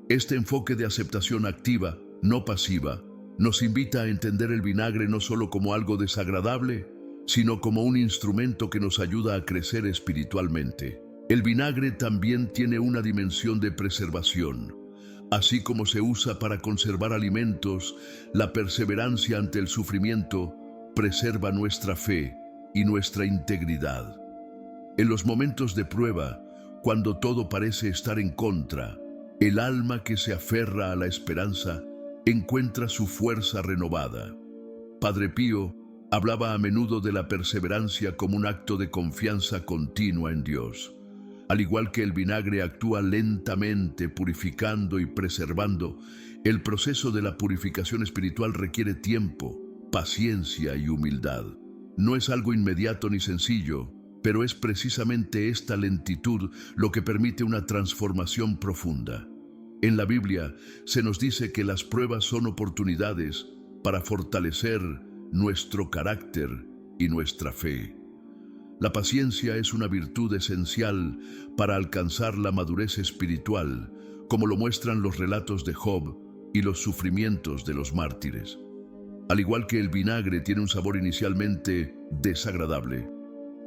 Este enfoque de aceptación activa, no pasiva, nos invita a entender el vinagre no solo como algo desagradable, sino como un instrumento que nos ayuda a crecer espiritualmente. El vinagre también tiene una dimensión de preservación. Así como se usa para conservar alimentos, la perseverancia ante el sufrimiento preserva nuestra fe y nuestra integridad. En los momentos de prueba, cuando todo parece estar en contra, el alma que se aferra a la esperanza encuentra su fuerza renovada. Padre Pío hablaba a menudo de la perseverancia como un acto de confianza continua en Dios. Al igual que el vinagre actúa lentamente purificando y preservando, el proceso de la purificación espiritual requiere tiempo, paciencia y humildad. No es algo inmediato ni sencillo, pero es precisamente esta lentitud lo que permite una transformación profunda. En la Biblia se nos dice que las pruebas son oportunidades para fortalecer nuestro carácter y nuestra fe. La paciencia es una virtud esencial para alcanzar la madurez espiritual, como lo muestran los relatos de Job y los sufrimientos de los mártires. Al igual que el vinagre tiene un sabor inicialmente desagradable,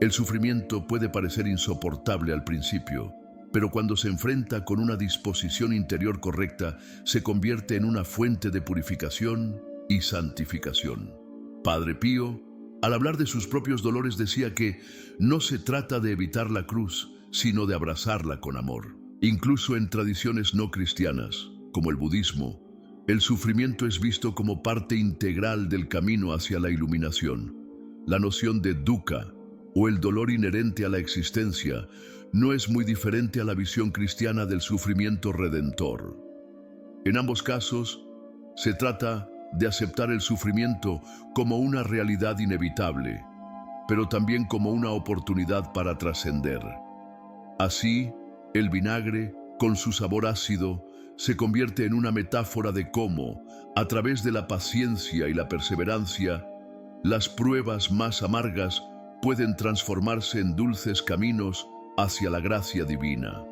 el sufrimiento puede parecer insoportable al principio, pero cuando se enfrenta con una disposición interior correcta, se convierte en una fuente de purificación y santificación. Padre Pío, al hablar de sus propios dolores, decía que no se trata de evitar la cruz, sino de abrazarla con amor. Incluso en tradiciones no cristianas, como el budismo, el sufrimiento es visto como parte integral del camino hacia la iluminación. La noción de dukkha, o el dolor inherente a la existencia no es muy diferente a la visión cristiana del sufrimiento redentor. En ambos casos, se trata de aceptar el sufrimiento como una realidad inevitable, pero también como una oportunidad para trascender. Así, el vinagre, con su sabor ácido, se convierte en una metáfora de cómo, a través de la paciencia y la perseverancia, las pruebas más amargas pueden transformarse en dulces caminos hacia la gracia divina.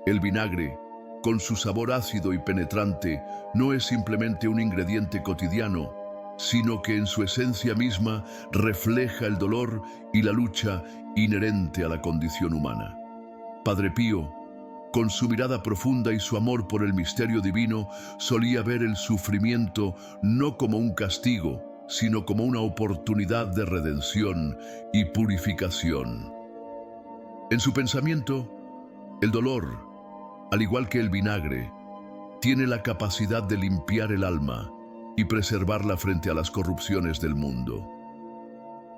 El vinagre, con su sabor ácido y penetrante, no es simplemente un ingrediente cotidiano, sino que en su esencia misma refleja el dolor y la lucha inherente a la condición humana. Padre Pío, con su mirada profunda y su amor por el misterio divino, solía ver el sufrimiento no como un castigo, sino como una oportunidad de redención y purificación. En su pensamiento, el dolor, al igual que el vinagre, tiene la capacidad de limpiar el alma y preservarla frente a las corrupciones del mundo.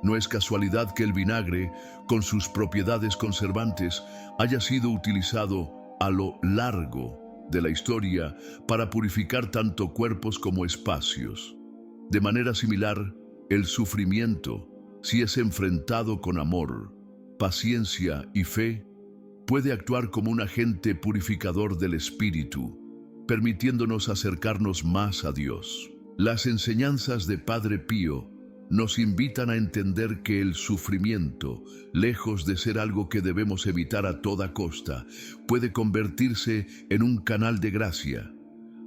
No es casualidad que el vinagre, con sus propiedades conservantes, haya sido utilizado a lo largo de la historia para purificar tanto cuerpos como espacios. De manera similar, el sufrimiento, si es enfrentado con amor, paciencia y fe, puede actuar como un agente purificador del espíritu, permitiéndonos acercarnos más a Dios. Las enseñanzas de Padre Pío nos invitan a entender que el sufrimiento, lejos de ser algo que debemos evitar a toda costa, puede convertirse en un canal de gracia.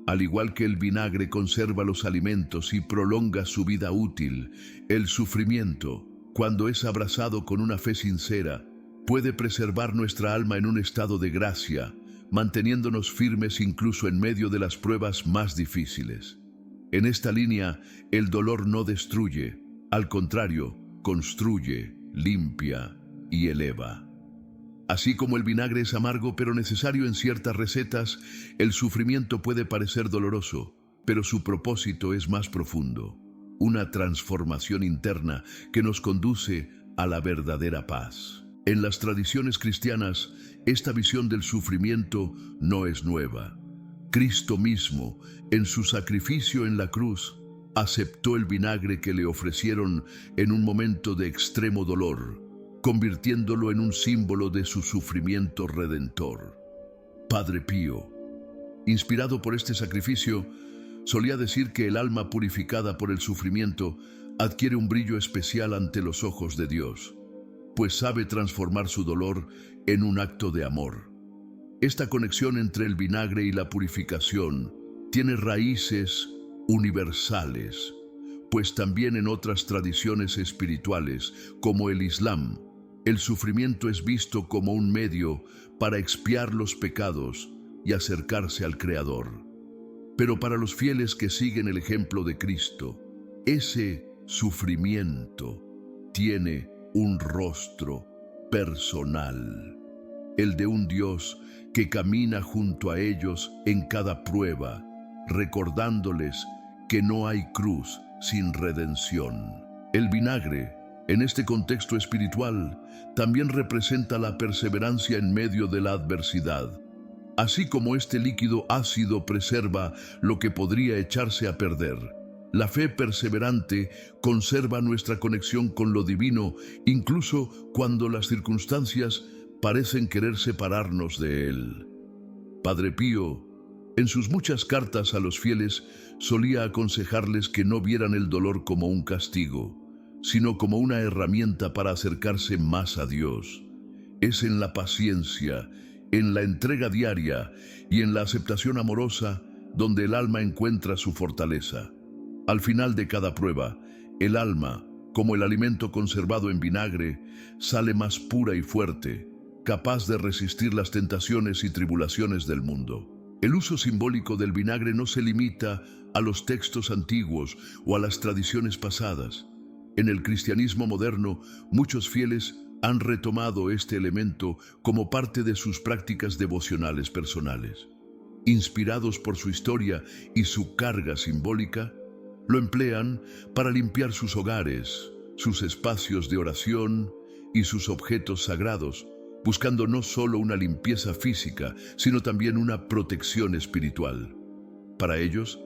Al igual que el vinagre conserva los alimentos y prolonga su vida útil, el sufrimiento, cuando es abrazado con una fe sincera, puede preservar nuestra alma en un estado de gracia, manteniéndonos firmes incluso en medio de las pruebas más difíciles. En esta línea, el dolor no destruye, al contrario, construye, limpia y eleva. Así como el vinagre es amargo pero necesario en ciertas recetas, el sufrimiento puede parecer doloroso, pero su propósito es más profundo, una transformación interna que nos conduce a la verdadera paz. En las tradiciones cristianas, esta visión del sufrimiento no es nueva. Cristo mismo, en su sacrificio en la cruz, aceptó el vinagre que le ofrecieron en un momento de extremo dolor, convirtiéndolo en un símbolo de su sufrimiento redentor. Padre Pío, inspirado por este sacrificio, solía decir que el alma purificada por el sufrimiento adquiere un brillo especial ante los ojos de Dios, pues sabe transformar su dolor en un acto de amor. Esta conexión entre el vinagre y la purificación tiene raíces universales, pues también en otras tradiciones espirituales, como el Islam, el sufrimiento es visto como un medio para expiar los pecados y acercarse al Creador. Pero para los fieles que siguen el ejemplo de Cristo, ese sufrimiento tiene un rostro personal, el de un Dios que camina junto a ellos en cada prueba, recordándoles que no hay cruz sin redención. El vinagre, en este contexto espiritual, también representa la perseverancia en medio de la adversidad. Así como este líquido ácido preserva lo que podría echarse a perder, la fe perseverante conserva nuestra conexión con lo divino, incluso cuando las circunstancias parecen querer separarnos de él. Padre Pío, en sus muchas cartas a los fieles, solía aconsejarles que no vieran el dolor como un castigo, sino como una herramienta para acercarse más a Dios. Es en la paciencia, en la entrega diaria y en la aceptación amorosa donde el alma encuentra su fortaleza. Al final de cada prueba, el alma, como el alimento conservado en vinagre, sale más pura y fuerte, capaz de resistir las tentaciones y tribulaciones del mundo. El uso simbólico del vinagre no se limita a los textos antiguos o a las tradiciones pasadas. En el cristianismo moderno, muchos fieles han retomado este elemento como parte de sus prácticas devocionales personales. Inspirados por su historia y su carga simbólica, lo emplean para limpiar sus hogares, sus espacios de oración y sus objetos sagrados, buscando no solo una limpieza física, sino también una protección espiritual. Para ellos,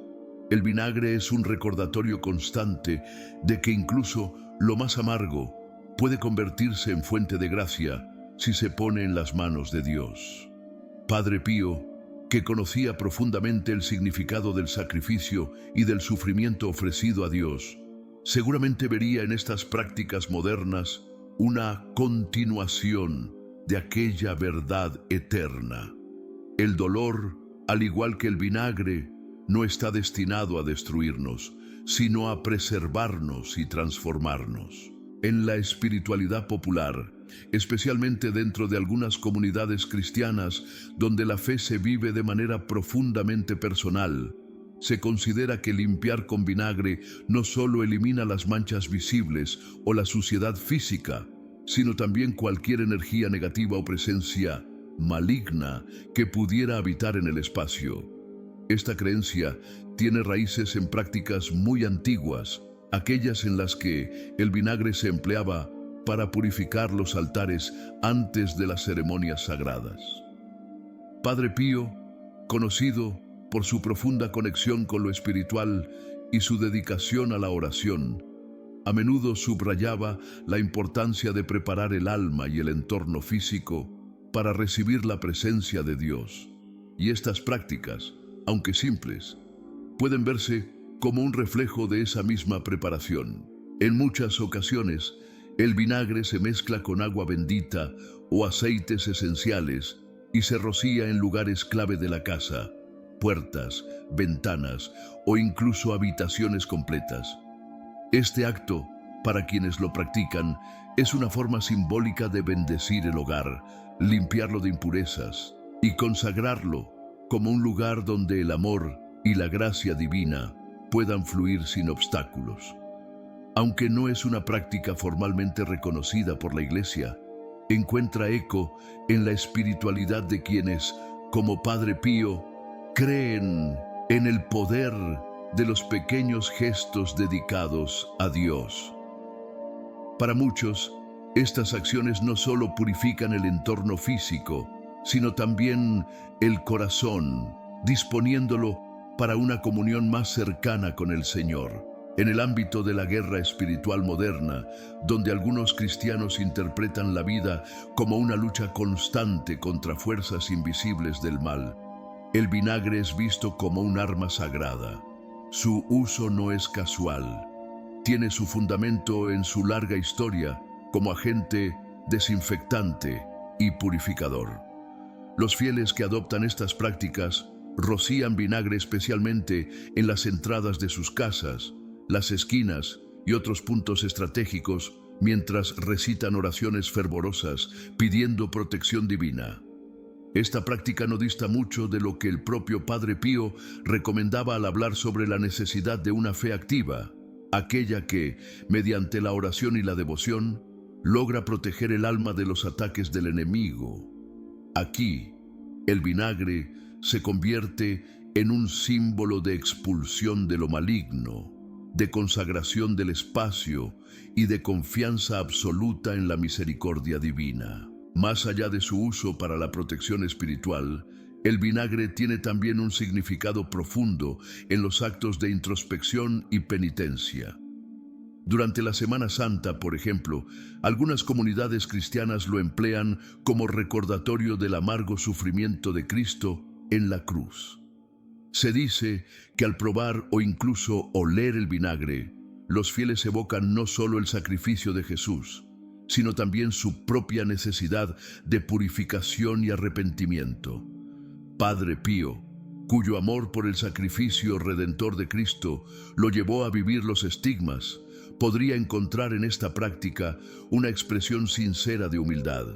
el vinagre es un recordatorio constante de que incluso lo más amargo puede convertirse en fuente de gracia si se pone en las manos de Dios. Padre Pío, que conocía profundamente el significado del sacrificio y del sufrimiento ofrecido a Dios, seguramente vería en estas prácticas modernas una continuación de aquella verdad eterna. El dolor, al igual que el vinagre, no está destinado a destruirnos, sino a preservarnos y transformarnos. En la espiritualidad popular, especialmente dentro de algunas comunidades cristianas donde la fe se vive de manera profundamente personal, se considera que limpiar con vinagre no solo elimina las manchas visibles o la suciedad física, sino también cualquier energía negativa o presencia maligna que pudiera habitar en el espacio. Esta creencia tiene raíces en prácticas muy antiguas, aquellas en las que el vinagre se empleaba para purificar los altares antes de las ceremonias sagradas. Padre Pío, conocido por su profunda conexión con lo espiritual y su dedicación a la oración, a menudo subrayaba la importancia de preparar el alma y el entorno físico para recibir la presencia de Dios. Y estas prácticas, aunque simples, pueden verse como un reflejo de esa misma preparación. En muchas ocasiones, el vinagre se mezcla con agua bendita o aceites esenciales y se rocía en lugares clave de la casa, puertas, ventanas o incluso habitaciones completas. Este acto, para quienes lo practican, es una forma simbólica de bendecir el hogar, limpiarlo de impurezas y consagrarlo como un lugar donde el amor y la gracia divina puedan fluir sin obstáculos. Aunque no es una práctica formalmente reconocida por la Iglesia, encuentra eco en la espiritualidad de quienes, como Padre Pío, creen en el poder de los pequeños gestos dedicados a Dios. Para muchos, estas acciones no solo purifican el entorno físico, sino también el corazón, disponiéndolo para una comunión más cercana con el Señor. En el ámbito de la guerra espiritual moderna, donde algunos cristianos interpretan la vida como una lucha constante contra fuerzas invisibles del mal, el vinagre es visto como un arma sagrada. Su uso no es casual. Tiene su fundamento en su larga historia como agente desinfectante y purificador. Los fieles que adoptan estas prácticas rocían vinagre especialmente en las entradas de sus casas, las esquinas y otros puntos estratégicos mientras recitan oraciones fervorosas pidiendo protección divina. Esta práctica no dista mucho de lo que el propio Padre Pío recomendaba al hablar sobre la necesidad de una fe activa, aquella que, mediante la oración y la devoción, logra proteger el alma de los ataques del enemigo. Aquí, el vinagre se convierte en un símbolo de expulsión de lo maligno, de consagración del espacio y de confianza absoluta en la misericordia divina. Más allá de su uso para la protección espiritual, el vinagre tiene también un significado profundo en los actos de introspección y penitencia. Durante la Semana Santa, por ejemplo, algunas comunidades cristianas lo emplean como recordatorio del amargo sufrimiento de Cristo en la cruz. Se dice que al probar o incluso oler el vinagre, los fieles evocan no solo el sacrificio de Jesús, sino también su propia necesidad de purificación y arrepentimiento. Padre Pío, cuyo amor por el sacrificio redentor de Cristo lo llevó a vivir los estigmas, podría encontrar en esta práctica una expresión sincera de humildad.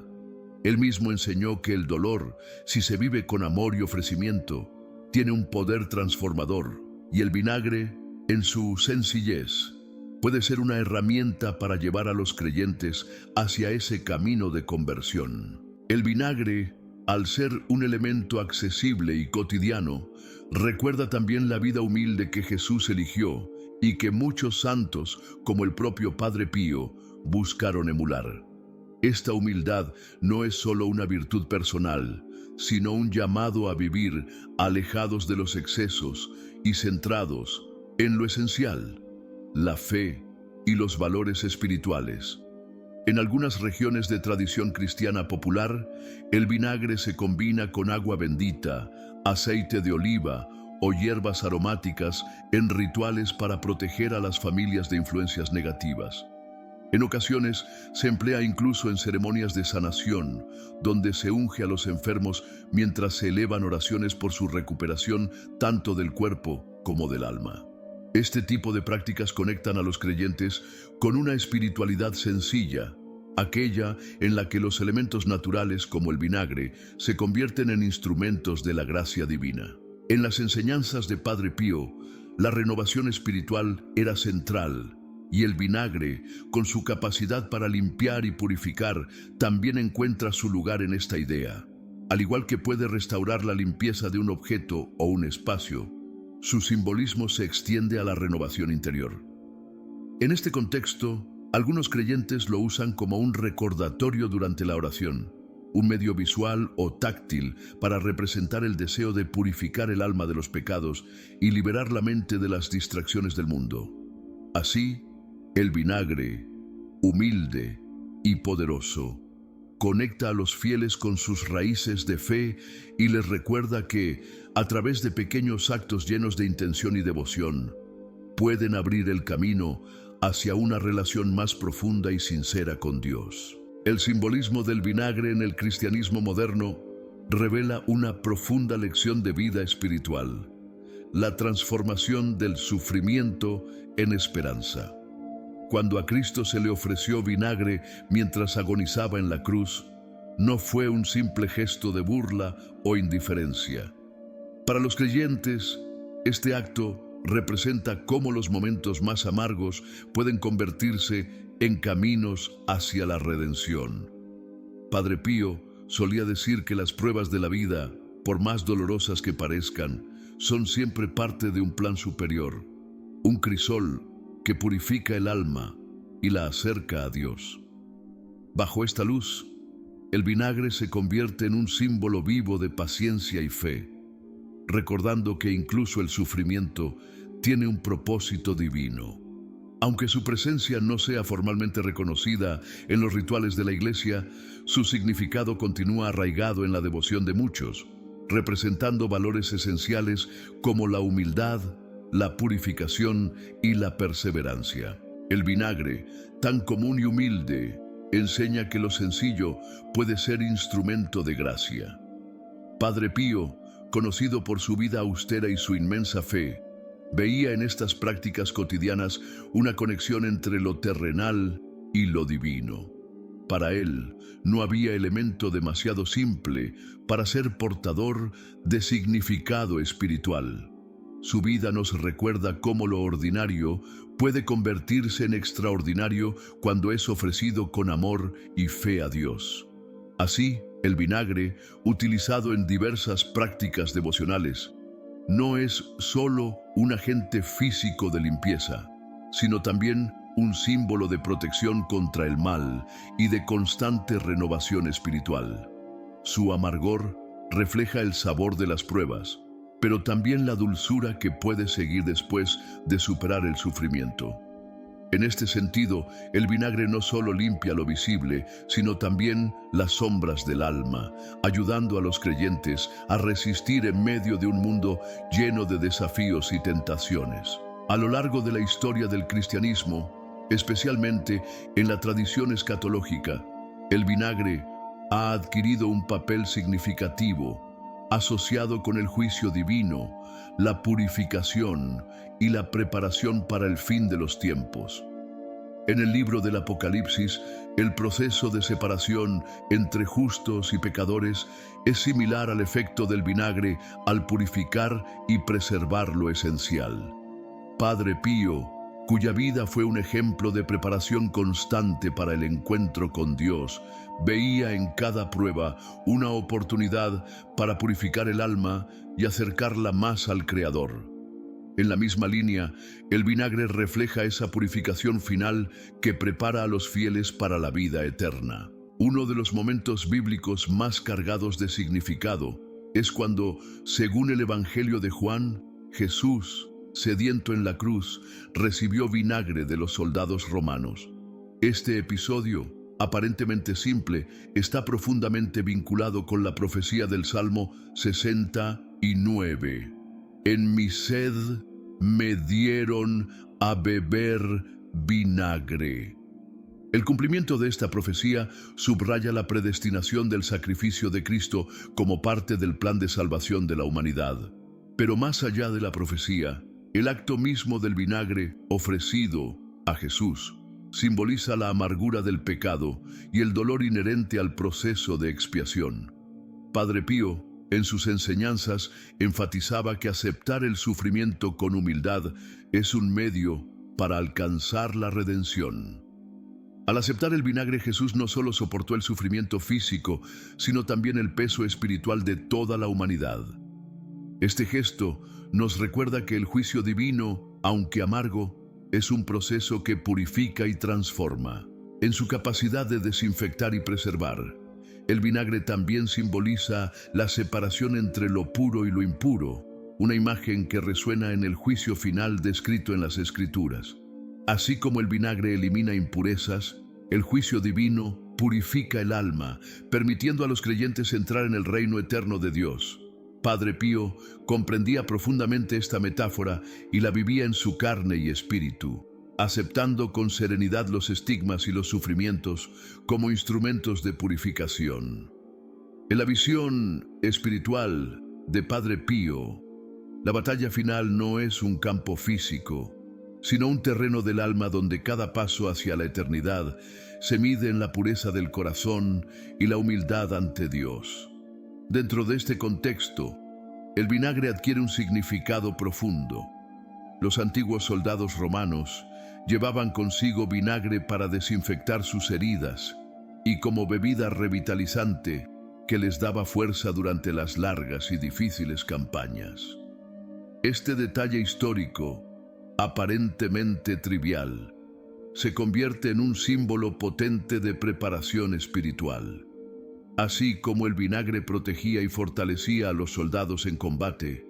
Él mismo enseñó que el dolor, si se vive con amor y ofrecimiento, tiene un poder transformador, y el vinagre, en su sencillez, puede ser una herramienta para llevar a los creyentes hacia ese camino de conversión. El vinagre, al ser un elemento accesible y cotidiano, recuerda también la vida humilde que Jesús eligió y que muchos santos, como el propio Padre Pío, buscaron emular. Esta humildad no es solo una virtud personal, sino un llamado a vivir alejados de los excesos y centrados en lo esencial, la fe y los valores espirituales. En algunas regiones de tradición cristiana popular, el vinagre se combina con agua bendita, aceite de oliva o hierbas aromáticas en rituales para proteger a las familias de influencias negativas. En ocasiones se emplea incluso en ceremonias de sanación, donde se unge a los enfermos mientras se elevan oraciones por su recuperación tanto del cuerpo como del alma. Este tipo de prácticas conectan a los creyentes con una espiritualidad sencilla, aquella en la que los elementos naturales como el vinagre se convierten en instrumentos de la gracia divina. En las enseñanzas de Padre Pío, la renovación espiritual era central, y el vinagre, con su capacidad para limpiar y purificar, también encuentra su lugar en esta idea. Al igual que puede restaurar la limpieza de un objeto o un espacio, su simbolismo se extiende a la renovación interior. En este contexto, algunos creyentes lo usan como un recordatorio durante la oración, un medio visual o táctil para representar el deseo de purificar el alma de los pecados y liberar la mente de las distracciones del mundo. Así, el vinagre, humilde y poderoso, conecta a los fieles con sus raíces de fe y les recuerda que, a través de pequeños actos llenos de intención y devoción, pueden abrir el camino hacia una relación más profunda y sincera con Dios. El simbolismo del vinagre en el cristianismo moderno revela una profunda lección de vida espiritual, la transformación del sufrimiento en esperanza. Cuando a Cristo se le ofreció vinagre mientras agonizaba en la cruz, no fue un simple gesto de burla o indiferencia. Para los creyentes, este acto representa cómo los momentos más amargos pueden convertirse en caminos hacia la redención. Padre Pío solía decir que las pruebas de la vida, por más dolorosas que parezcan, son siempre parte de un plan superior, un crisol que purifica el alma y la acerca a Dios. Bajo esta luz, el vinagre se convierte en un símbolo vivo de paciencia y fe, recordando que incluso el sufrimiento tiene un propósito divino. Aunque su presencia no sea formalmente reconocida en los rituales de la Iglesia, su significado continúa arraigado en la devoción de muchos, representando valores esenciales como la humildad, la purificación y la perseverancia. El vinagre, tan común y humilde, enseña que lo sencillo puede ser instrumento de gracia. Padre Pío, conocido por su vida austera y su inmensa fe, veía en estas prácticas cotidianas una conexión entre lo terrenal y lo divino. Para él, no había elemento demasiado simple para ser portador de significado espiritual. Su vida nos recuerda cómo lo ordinario puede convertirse en extraordinario cuando es ofrecido con amor y fe a Dios. Así, el vinagre, utilizado en diversas prácticas devocionales, no es solo un agente físico de limpieza, sino también un símbolo de protección contra el mal y de constante renovación espiritual. Su amargor refleja el sabor de las pruebas, pero también la dulzura que puede seguir después de superar el sufrimiento. En este sentido, el vinagre no solo limpia lo visible, sino también las sombras del alma, ayudando a los creyentes a resistir en medio de un mundo lleno de desafíos y tentaciones. A lo largo de la historia del cristianismo, especialmente en la tradición escatológica, el vinagre ha adquirido un papel significativo, asociado con el juicio divino, la purificación y la preparación para el fin de los tiempos. En el libro del Apocalipsis, el proceso de separación entre justos y pecadores es similar al efecto del vinagre al purificar y preservar lo esencial. Padre Pío, cuya vida fue un ejemplo de preparación constante para el encuentro con Dios, veía en cada prueba una oportunidad para purificar el alma y acercarla más al Creador. En la misma línea, el vinagre refleja esa purificación final que prepara a los fieles para la vida eterna. Uno de los momentos bíblicos más cargados de significado es cuando, según el Evangelio de Juan, Jesús, sediento en la cruz, recibió vinagre de los soldados romanos. Este episodio, aparentemente simple, está profundamente vinculado con la profecía del Salmo 69. En mi sed me dieron a beber vinagre. El cumplimiento de esta profecía subraya la predestinación del sacrificio de Cristo como parte del plan de salvación de la humanidad. Pero más allá de la profecía, el acto mismo del vinagre ofrecido a Jesús simboliza la amargura del pecado y el dolor inherente al proceso de expiación. Padre Pío, en sus enseñanzas, enfatizaba que aceptar el sufrimiento con humildad es un medio para alcanzar la redención. Al aceptar el vinagre, Jesús no solo soportó el sufrimiento físico, sino también el peso espiritual de toda la humanidad. Este gesto nos recuerda que el juicio divino, aunque amargo, es un proceso que purifica y transforma. En su capacidad de desinfectar y preservar, el vinagre también simboliza la separación entre lo puro y lo impuro, una imagen que resuena en el juicio final descrito en las Escrituras. Así como el vinagre elimina impurezas, el juicio divino purifica el alma, permitiendo a los creyentes entrar en el reino eterno de Dios. Padre Pío comprendía profundamente esta metáfora y la vivía en su carne y espíritu, aceptando con serenidad los estigmas y los sufrimientos como instrumentos de purificación. En la visión espiritual de Padre Pío, la batalla final no es un campo físico, sino un terreno del alma donde cada paso hacia la eternidad se mide en la pureza del corazón y la humildad ante Dios. Dentro de este contexto, el vinagre adquiere un significado profundo. Los antiguos soldados romanos llevaban consigo vinagre para desinfectar sus heridas y como bebida revitalizante que les daba fuerza durante las largas y difíciles campañas. Este detalle histórico, aparentemente trivial, se convierte en un símbolo potente de preparación espiritual. Así como el vinagre protegía y fortalecía a los soldados en combate,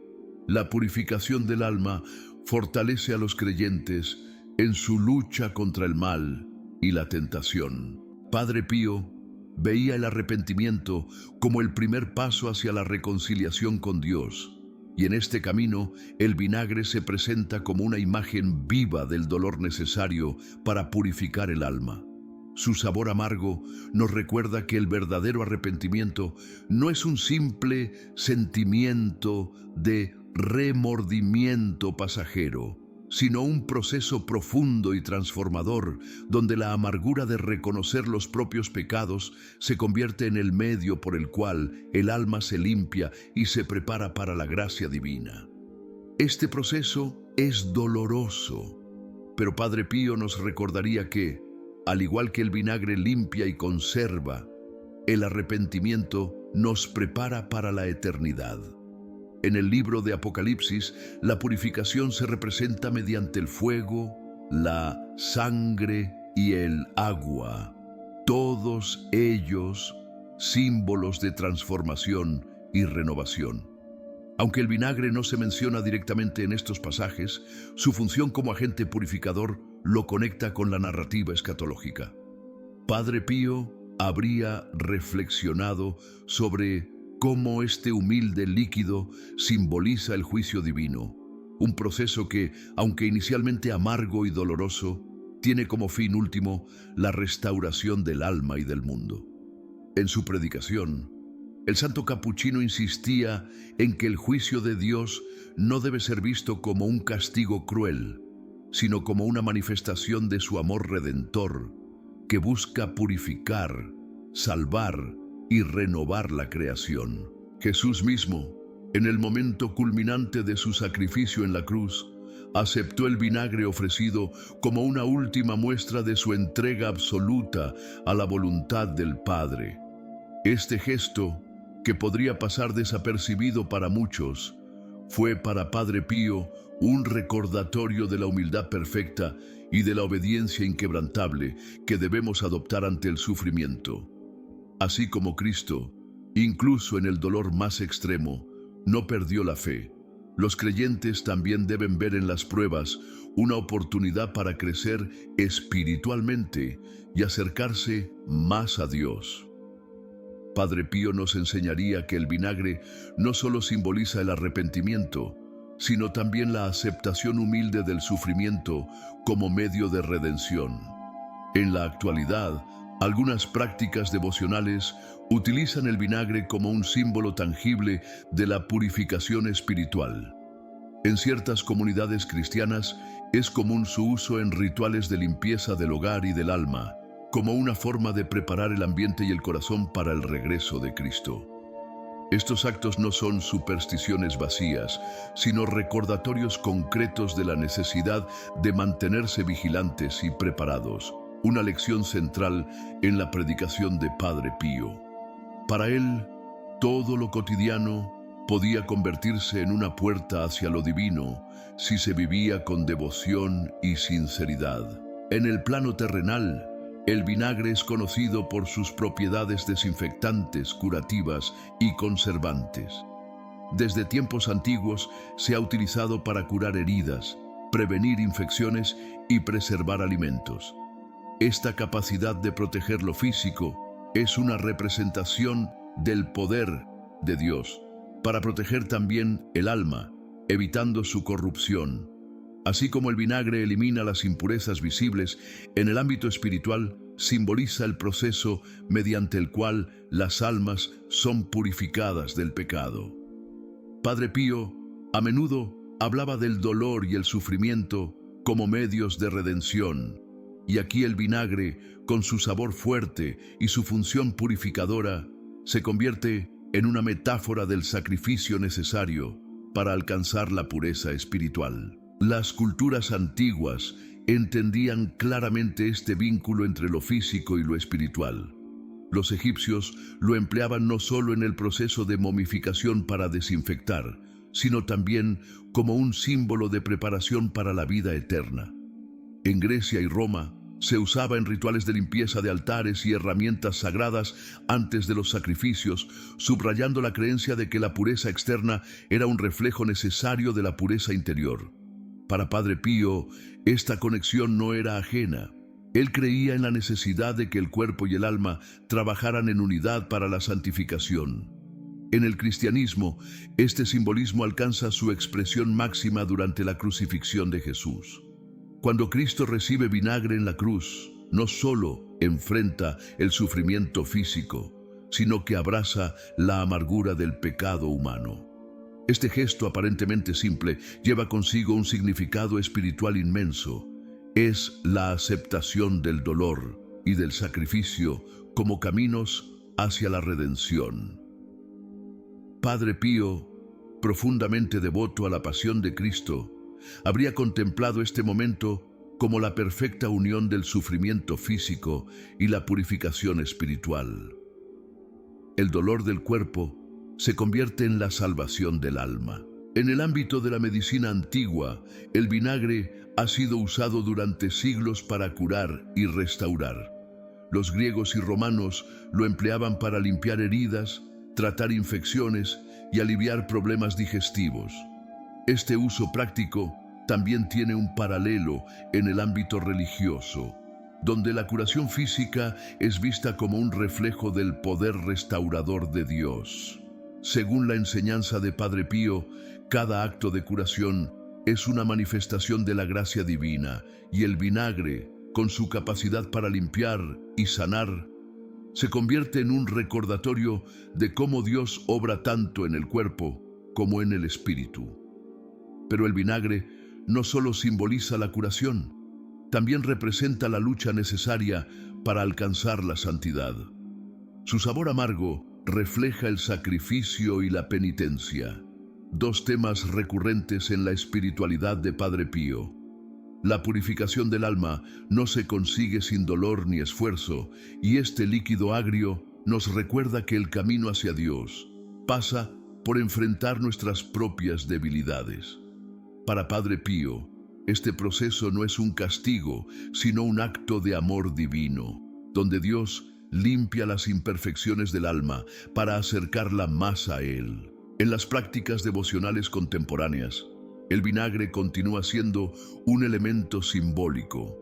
la purificación del alma fortalece a los creyentes en su lucha contra el mal y la tentación. Padre Pío veía el arrepentimiento como el primer paso hacia la reconciliación con Dios, y en este camino el vinagre se presenta como una imagen viva del dolor necesario para purificar el alma. Su sabor amargo nos recuerda que el verdadero arrepentimiento no es un simple sentimiento de remordimiento pasajero, sino un proceso profundo y transformador, donde la amargura de reconocer los propios pecados se convierte en el medio por el cual el alma se limpia y se prepara para la gracia divina. Este proceso es doloroso, pero Padre Pío nos recordaría que, al igual que el vinagre limpia y conserva, el arrepentimiento nos prepara para la eternidad. En el libro de Apocalipsis, la purificación se representa mediante el fuego, la sangre y el agua, todos ellos símbolos de transformación y renovación. Aunque el vinagre no se menciona directamente en estos pasajes, su función como agente purificador lo conecta con la narrativa escatológica. Padre Pío habría reflexionado sobre cómo este humilde líquido simboliza el juicio divino, un proceso que, aunque inicialmente amargo y doloroso, tiene como fin último la restauración del alma y del mundo. En su predicación, el santo capuchino insistía en que el juicio de Dios no debe ser visto como un castigo cruel, sino como una manifestación de su amor redentor, que busca purificar, salvar y renovar la creación. Jesús mismo, en el momento culminante de su sacrificio en la cruz, aceptó el vinagre ofrecido como una última muestra de su entrega absoluta a la voluntad del Padre. Este gesto, que podría pasar desapercibido para muchos, fue para Padre Pío un recordatorio de la humildad perfecta y de la obediencia inquebrantable que debemos adoptar ante el sufrimiento. Así como Cristo, incluso en el dolor más extremo, no perdió la fe. Los creyentes también deben ver en las pruebas una oportunidad para crecer espiritualmente y acercarse más a Dios. Padre Pío nos enseñaría que el vinagre no solo simboliza el arrepentimiento, sino también la aceptación humilde del sufrimiento como medio de redención. En la actualidad, algunas prácticas devocionales utilizan el vinagre como un símbolo tangible de la purificación espiritual. En ciertas comunidades cristianas es común su uso en rituales de limpieza del hogar y del alma, como una forma de preparar el ambiente y el corazón para el regreso de Cristo. Estos actos no son supersticiones vacías, sino recordatorios concretos de la necesidad de mantenerse vigilantes y preparados, una lección central en la predicación de Padre Pío. Para él, todo lo cotidiano podía convertirse en una puerta hacia lo divino si se vivía con devoción y sinceridad. En el plano terrenal, el vinagre es conocido por sus propiedades desinfectantes, curativas y conservantes. Desde tiempos antiguos se ha utilizado para curar heridas, prevenir infecciones y preservar alimentos. Esta capacidad de proteger lo físico es una representación del poder de Dios para proteger también el alma, evitando su corrupción. Así como el vinagre elimina las impurezas visibles, en el ámbito espiritual simboliza el proceso mediante el cual las almas son purificadas del pecado. Padre Pío a menudo hablaba del dolor y el sufrimiento como medios de redención, y aquí el vinagre, con su sabor fuerte y su función purificadora, se convierte en una metáfora del sacrificio necesario para alcanzar la pureza espiritual. Las culturas antiguas entendían claramente este vínculo entre lo físico y lo espiritual. Los egipcios lo empleaban no solo en el proceso de momificación para desinfectar, sino también como un símbolo de preparación para la vida eterna. En Grecia y Roma se usaba en rituales de limpieza de altares y herramientas sagradas antes de los sacrificios, subrayando la creencia de que la pureza externa era un reflejo necesario de la pureza interior. Para Padre Pío, esta conexión no era ajena. Él creía en la necesidad de que el cuerpo y el alma trabajaran en unidad para la santificación. En el cristianismo, este simbolismo alcanza su expresión máxima durante la crucifixión de Jesús. Cuando Cristo recibe vinagre en la cruz, no solo enfrenta el sufrimiento físico, sino que abraza la amargura del pecado humano. Este gesto aparentemente simple lleva consigo un significado espiritual inmenso. Es la aceptación del dolor y del sacrificio como caminos hacia la redención. Padre Pío, profundamente devoto a la pasión de Cristo, habría contemplado este momento como la perfecta unión del sufrimiento físico y la purificación espiritual. El dolor del cuerpo se convierte en la salvación del alma. En el ámbito de la medicina antigua, el vinagre ha sido usado durante siglos para curar y restaurar. Los griegos y romanos lo empleaban para limpiar heridas, tratar infecciones y aliviar problemas digestivos. Este uso práctico también tiene un paralelo en el ámbito religioso, donde la curación física es vista como un reflejo del poder restaurador de Dios. Según la enseñanza de Padre Pío, cada acto de curación es una manifestación de la gracia divina, y el vinagre, con su capacidad para limpiar y sanar, se convierte en un recordatorio de cómo Dios obra tanto en el cuerpo como en el espíritu. Pero el vinagre no solo simboliza la curación, también representa la lucha necesaria para alcanzar la santidad. Su sabor amargo refleja el sacrificio y la penitencia, dos temas recurrentes en la espiritualidad de Padre Pío. La purificación del alma no se consigue sin dolor ni esfuerzo, y este líquido agrio nos recuerda que el camino hacia Dios pasa por enfrentar nuestras propias debilidades. Para Padre Pío, este proceso no es un castigo, sino un acto de amor divino, donde Dios limpia las imperfecciones del alma para acercarla más a Él. En las prácticas devocionales contemporáneas, el vinagre continúa siendo un elemento simbólico.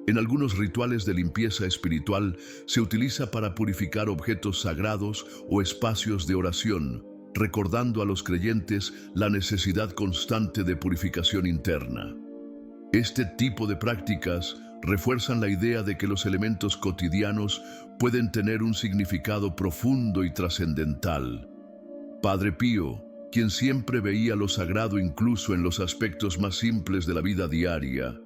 En algunos rituales de limpieza espiritual se utiliza para purificar objetos sagrados o espacios de oración, recordando a los creyentes la necesidad constante de purificación interna. Este tipo de prácticas refuerzan la idea de que los elementos cotidianos pueden tener un significado profundo y trascendental. Padre Pío, quien siempre veía lo sagrado incluso en los aspectos más simples de la vida diaria,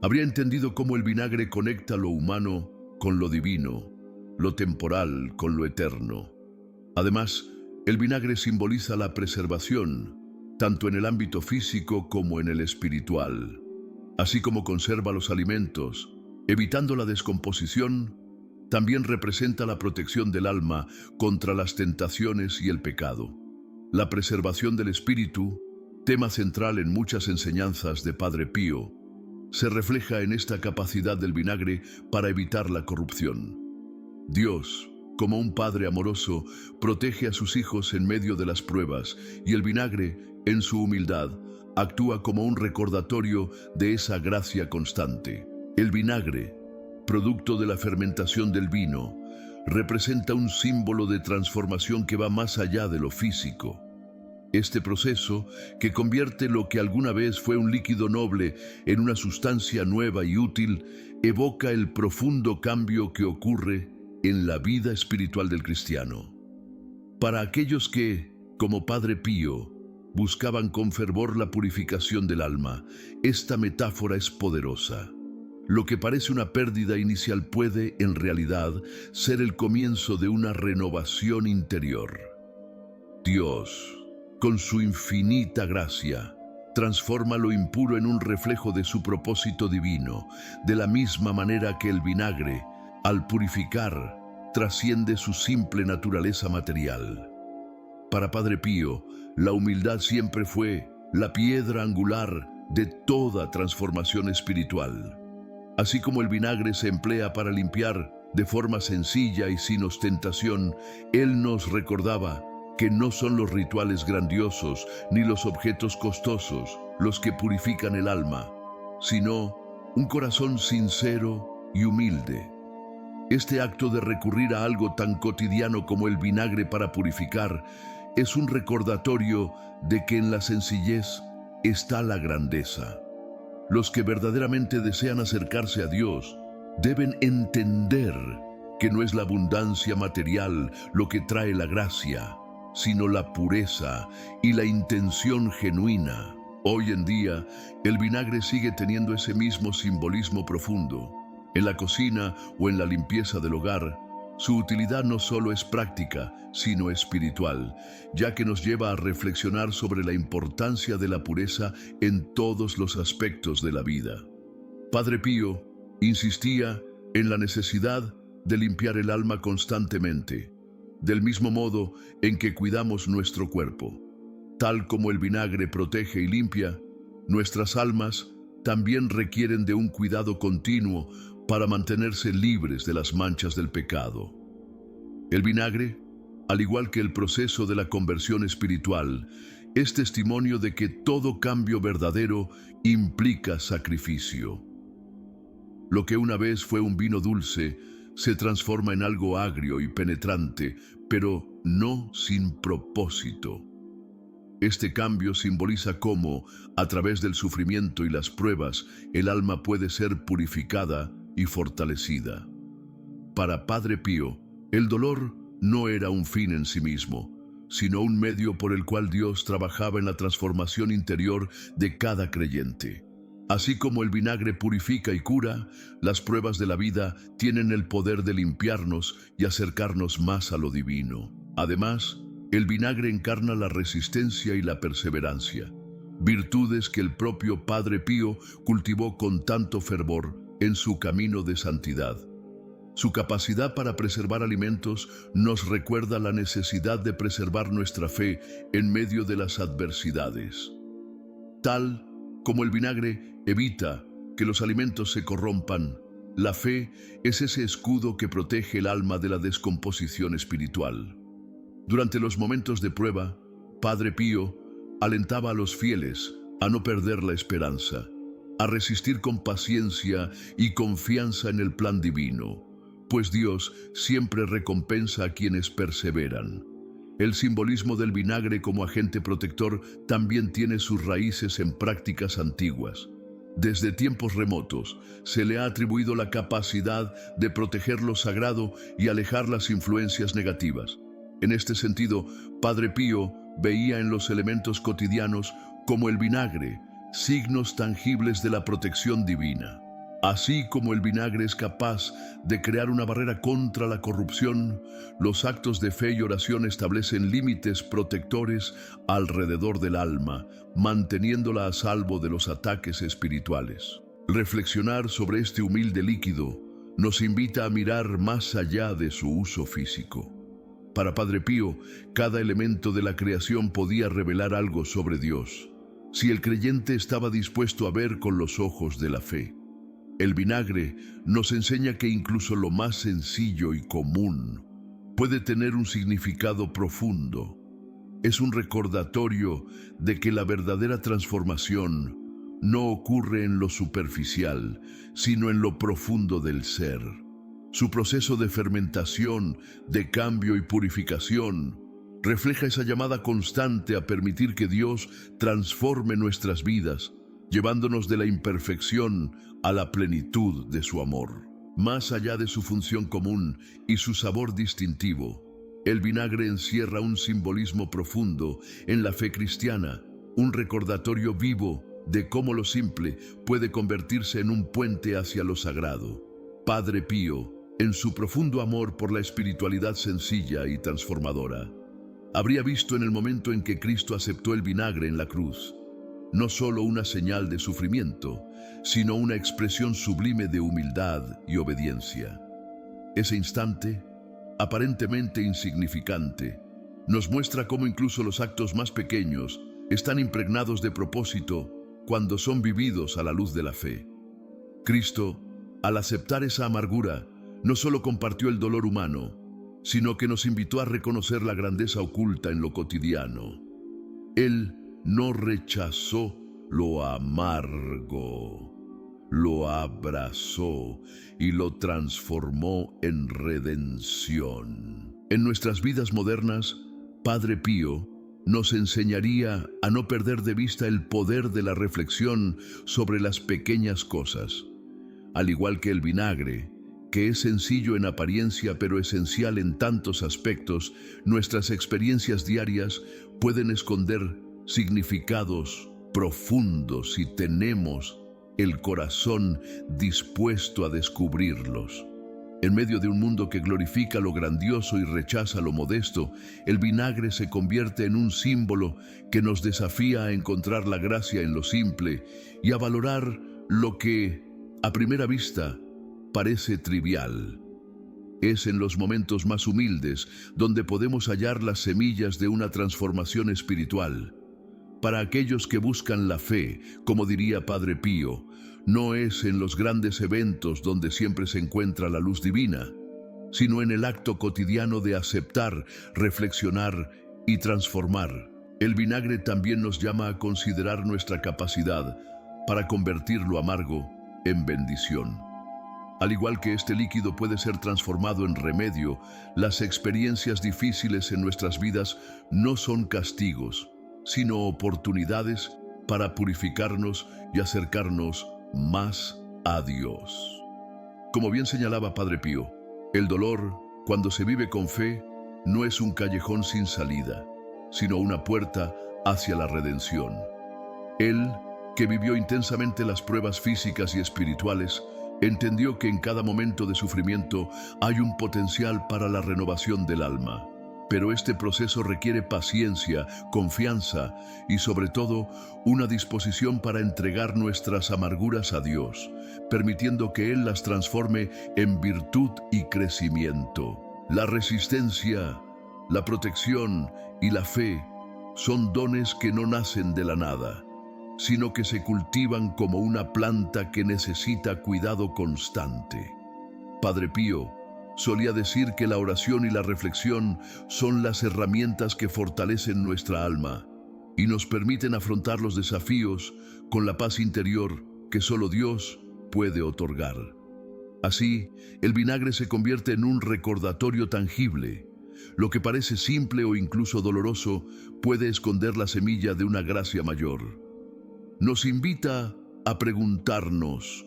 habría entendido cómo el vinagre conecta lo humano con lo divino, lo temporal con lo eterno. Además, el vinagre simboliza la preservación, tanto en el ámbito físico como en el espiritual. Así como conserva los alimentos, evitando la descomposición, también representa la protección del alma contra las tentaciones y el pecado. La preservación del espíritu, tema central en muchas enseñanzas de Padre Pío, se refleja en esta capacidad del vinagre para evitar la corrupción. Dios, como un padre amoroso, protege a sus hijos en medio de las pruebas, y el vinagre, en su humildad, actúa como un recordatorio de esa gracia constante. El vinagre, producto de la fermentación del vino, representa un símbolo de transformación que va más allá de lo físico. Este proceso, que convierte lo que alguna vez fue un líquido noble en una sustancia nueva y útil, evoca el profundo cambio que ocurre en la vida espiritual del cristiano. Para aquellos que, como Padre Pío, buscaban con fervor la purificación del alma, esta metáfora es poderosa. Lo que parece una pérdida inicial puede, en realidad, ser el comienzo de una renovación interior. Dios, con su infinita gracia, transforma lo impuro en un reflejo de su propósito divino, de la misma manera que el vinagre, al purificar, trasciende su simple naturaleza material. Para Padre Pío, la humildad siempre fue la piedra angular de toda transformación espiritual. Así como el vinagre se emplea para limpiar de forma sencilla y sin ostentación, él nos recordaba que no son los rituales grandiosos ni los objetos costosos los que purifican el alma, sino un corazón sincero y humilde. Este acto de recurrir a algo tan cotidiano como el vinagre para purificar es un recordatorio de que en la sencillez está la grandeza. Los que verdaderamente desean acercarse a Dios deben entender que no es la abundancia material lo que trae la gracia, sino la pureza y la intención genuina. Hoy en día, el vinagre sigue teniendo ese mismo simbolismo profundo. En la cocina o en la limpieza del hogar, su utilidad no solo es práctica, sino espiritual, ya que nos lleva a reflexionar sobre la importancia de la pureza en todos los aspectos de la vida. Padre Pío insistía en la necesidad de limpiar el alma constantemente, del mismo modo en que cuidamos nuestro cuerpo. Tal como el vinagre protege y limpia, nuestras almas también requieren de un cuidado continuo para mantenerse libres de las manchas del pecado. El vinagre, al igual que el proceso de la conversión espiritual, es testimonio de que todo cambio verdadero implica sacrificio. Lo que una vez fue un vino dulce se transforma en algo agrio y penetrante, pero no sin propósito. Este cambio simboliza cómo, a través del sufrimiento y las pruebas, el alma puede ser purificada y fortalecida. Para Padre Pío, el dolor no era un fin en sí mismo, sino un medio por el cual Dios trabajaba en la transformación interior de cada creyente. Así como el vinagre purifica y cura, las pruebas de la vida tienen el poder de limpiarnos y acercarnos más a lo divino. Además, el vinagre encarna la resistencia y la perseverancia, virtudes que el propio Padre Pío cultivó con tanto fervor en su camino de santidad. Su capacidad para preservar alimentos nos recuerda la necesidad de preservar nuestra fe en medio de las adversidades. Tal como el vinagre evita que los alimentos se corrompan, La fe es ese escudo que protege el alma de la descomposición espiritual. Durante los momentos de prueba, Padre Pío alentaba a los fieles a no perder la esperanza, a resistir con paciencia y confianza en el plan divino, pues Dios siempre recompensa a quienes perseveran. El simbolismo del vinagre como agente protector también tiene sus raíces en prácticas antiguas. Desde tiempos remotos se le ha atribuido la capacidad de proteger lo sagrado y alejar las influencias negativas. En este sentido, Padre Pío veía en los elementos cotidianos como el vinagre signos tangibles de la protección divina. Así como el vinagre es capaz de crear una barrera contra la corrupción, los actos de fe y oración establecen límites protectores alrededor del alma, manteniéndola a salvo de los ataques espirituales. Reflexionar sobre este humilde líquido nos invita a mirar más allá de su uso físico. Para Padre Pío, cada elemento de la creación podía revelar algo sobre Dios, si el creyente estaba dispuesto a ver con los ojos de la fe. El vinagre nos enseña que incluso lo más sencillo y común puede tener un significado profundo. Es un recordatorio de que la verdadera transformación no ocurre en lo superficial, sino en lo profundo del ser. Su proceso de fermentación, de cambio y purificación refleja esa llamada constante a permitir que Dios transforme nuestras vidas, llevándonos de la imperfección a la plenitud de su amor. Más allá de su función común y su sabor distintivo, el vinagre encierra un simbolismo profundo en la fe cristiana, un recordatorio vivo de cómo lo simple puede convertirse en un puente hacia lo sagrado. Padre Pío, en su profundo amor por la espiritualidad sencilla y transformadora, habría visto en el momento en que Cristo aceptó el vinagre en la cruz no solo una señal de sufrimiento, sino una expresión sublime de humildad y obediencia. Ese instante, aparentemente insignificante, nos muestra cómo incluso los actos más pequeños están impregnados de propósito cuando son vividos a la luz de la fe. Cristo, al aceptar esa amargura, no solo compartió el dolor humano, sino que nos invitó a reconocer la grandeza oculta en lo cotidiano. Él no rechazó lo amargo, lo abrazó y lo transformó en redención. En nuestras vidas modernas, Padre Pío nos enseñaría a no perder de vista el poder de la reflexión sobre las pequeñas cosas. Al igual que el vinagre, que es sencillo en apariencia pero esencial en tantos aspectos, nuestras experiencias diarias pueden esconder significados profundos si tenemos el corazón dispuesto a descubrirlos. En medio de un mundo que glorifica lo grandioso y rechaza lo modesto, el vinagre se convierte en un símbolo que nos desafía a encontrar la gracia en lo simple y a valorar lo que, a primera vista, parece trivial. Es en los momentos más humildes donde podemos hallar las semillas de una transformación espiritual. Para aquellos que buscan la fe, como diría Padre Pío, no es en los grandes eventos donde siempre se encuentra la luz divina, sino en el acto cotidiano de aceptar, reflexionar y transformar. El vinagre también nos llama a considerar nuestra capacidad para convertir lo amargo en bendición. Al igual que este líquido puede ser transformado en remedio, las experiencias difíciles en nuestras vidas no son castigos, sino oportunidades para purificarnos y acercarnos más a Dios. Como bien señalaba Padre Pío, el dolor, cuando se vive con fe, no es un callejón sin salida, sino una puerta hacia la redención. Él, que vivió intensamente las pruebas físicas y espirituales, entendió que en cada momento de sufrimiento hay un potencial para la renovación del alma. Pero este proceso requiere paciencia, confianza y sobre todo una disposición para entregar nuestras amarguras a Dios, permitiendo que Él las transforme en virtud y crecimiento. La resistencia, la protección y la fe son dones que no nacen de la nada. sino que se cultivan como una planta que necesita cuidado constante. Padre Pío solía decir que la oración y la reflexión son las herramientas que fortalecen nuestra alma y nos permiten afrontar los desafíos con la paz interior que solo Dios puede otorgar. Así, el vinagre se convierte en un recordatorio tangible. Lo que parece simple o incluso doloroso puede esconder la semilla de una gracia mayor. Nos invita a preguntarnos: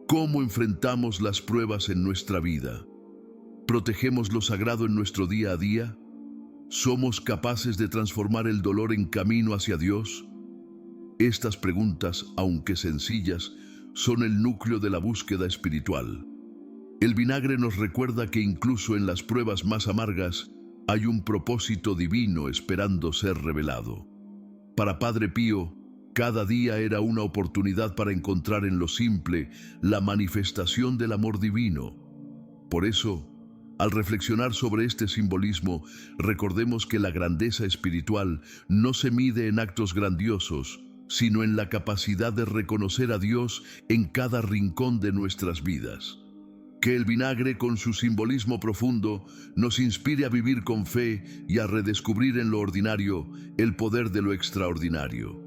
¿cómo enfrentamos las pruebas en nuestra vida? ¿Protegemos lo sagrado en nuestro día a día? ¿Somos capaces de transformar el dolor en camino hacia Dios? Estas preguntas, aunque sencillas, son el núcleo de la búsqueda espiritual. El vinagre nos recuerda que incluso en las pruebas más amargas hay un propósito divino esperando ser revelado. Para Padre Pío, cada día era una oportunidad para encontrar en lo simple la manifestación del amor divino. Por eso, al reflexionar sobre este simbolismo, recordemos que la grandeza espiritual no se mide en actos grandiosos, sino en la capacidad de reconocer a Dios en cada rincón de nuestras vidas. Que el vinagre, con su simbolismo profundo, nos inspire a vivir con fe y a redescubrir en lo ordinario el poder de lo extraordinario.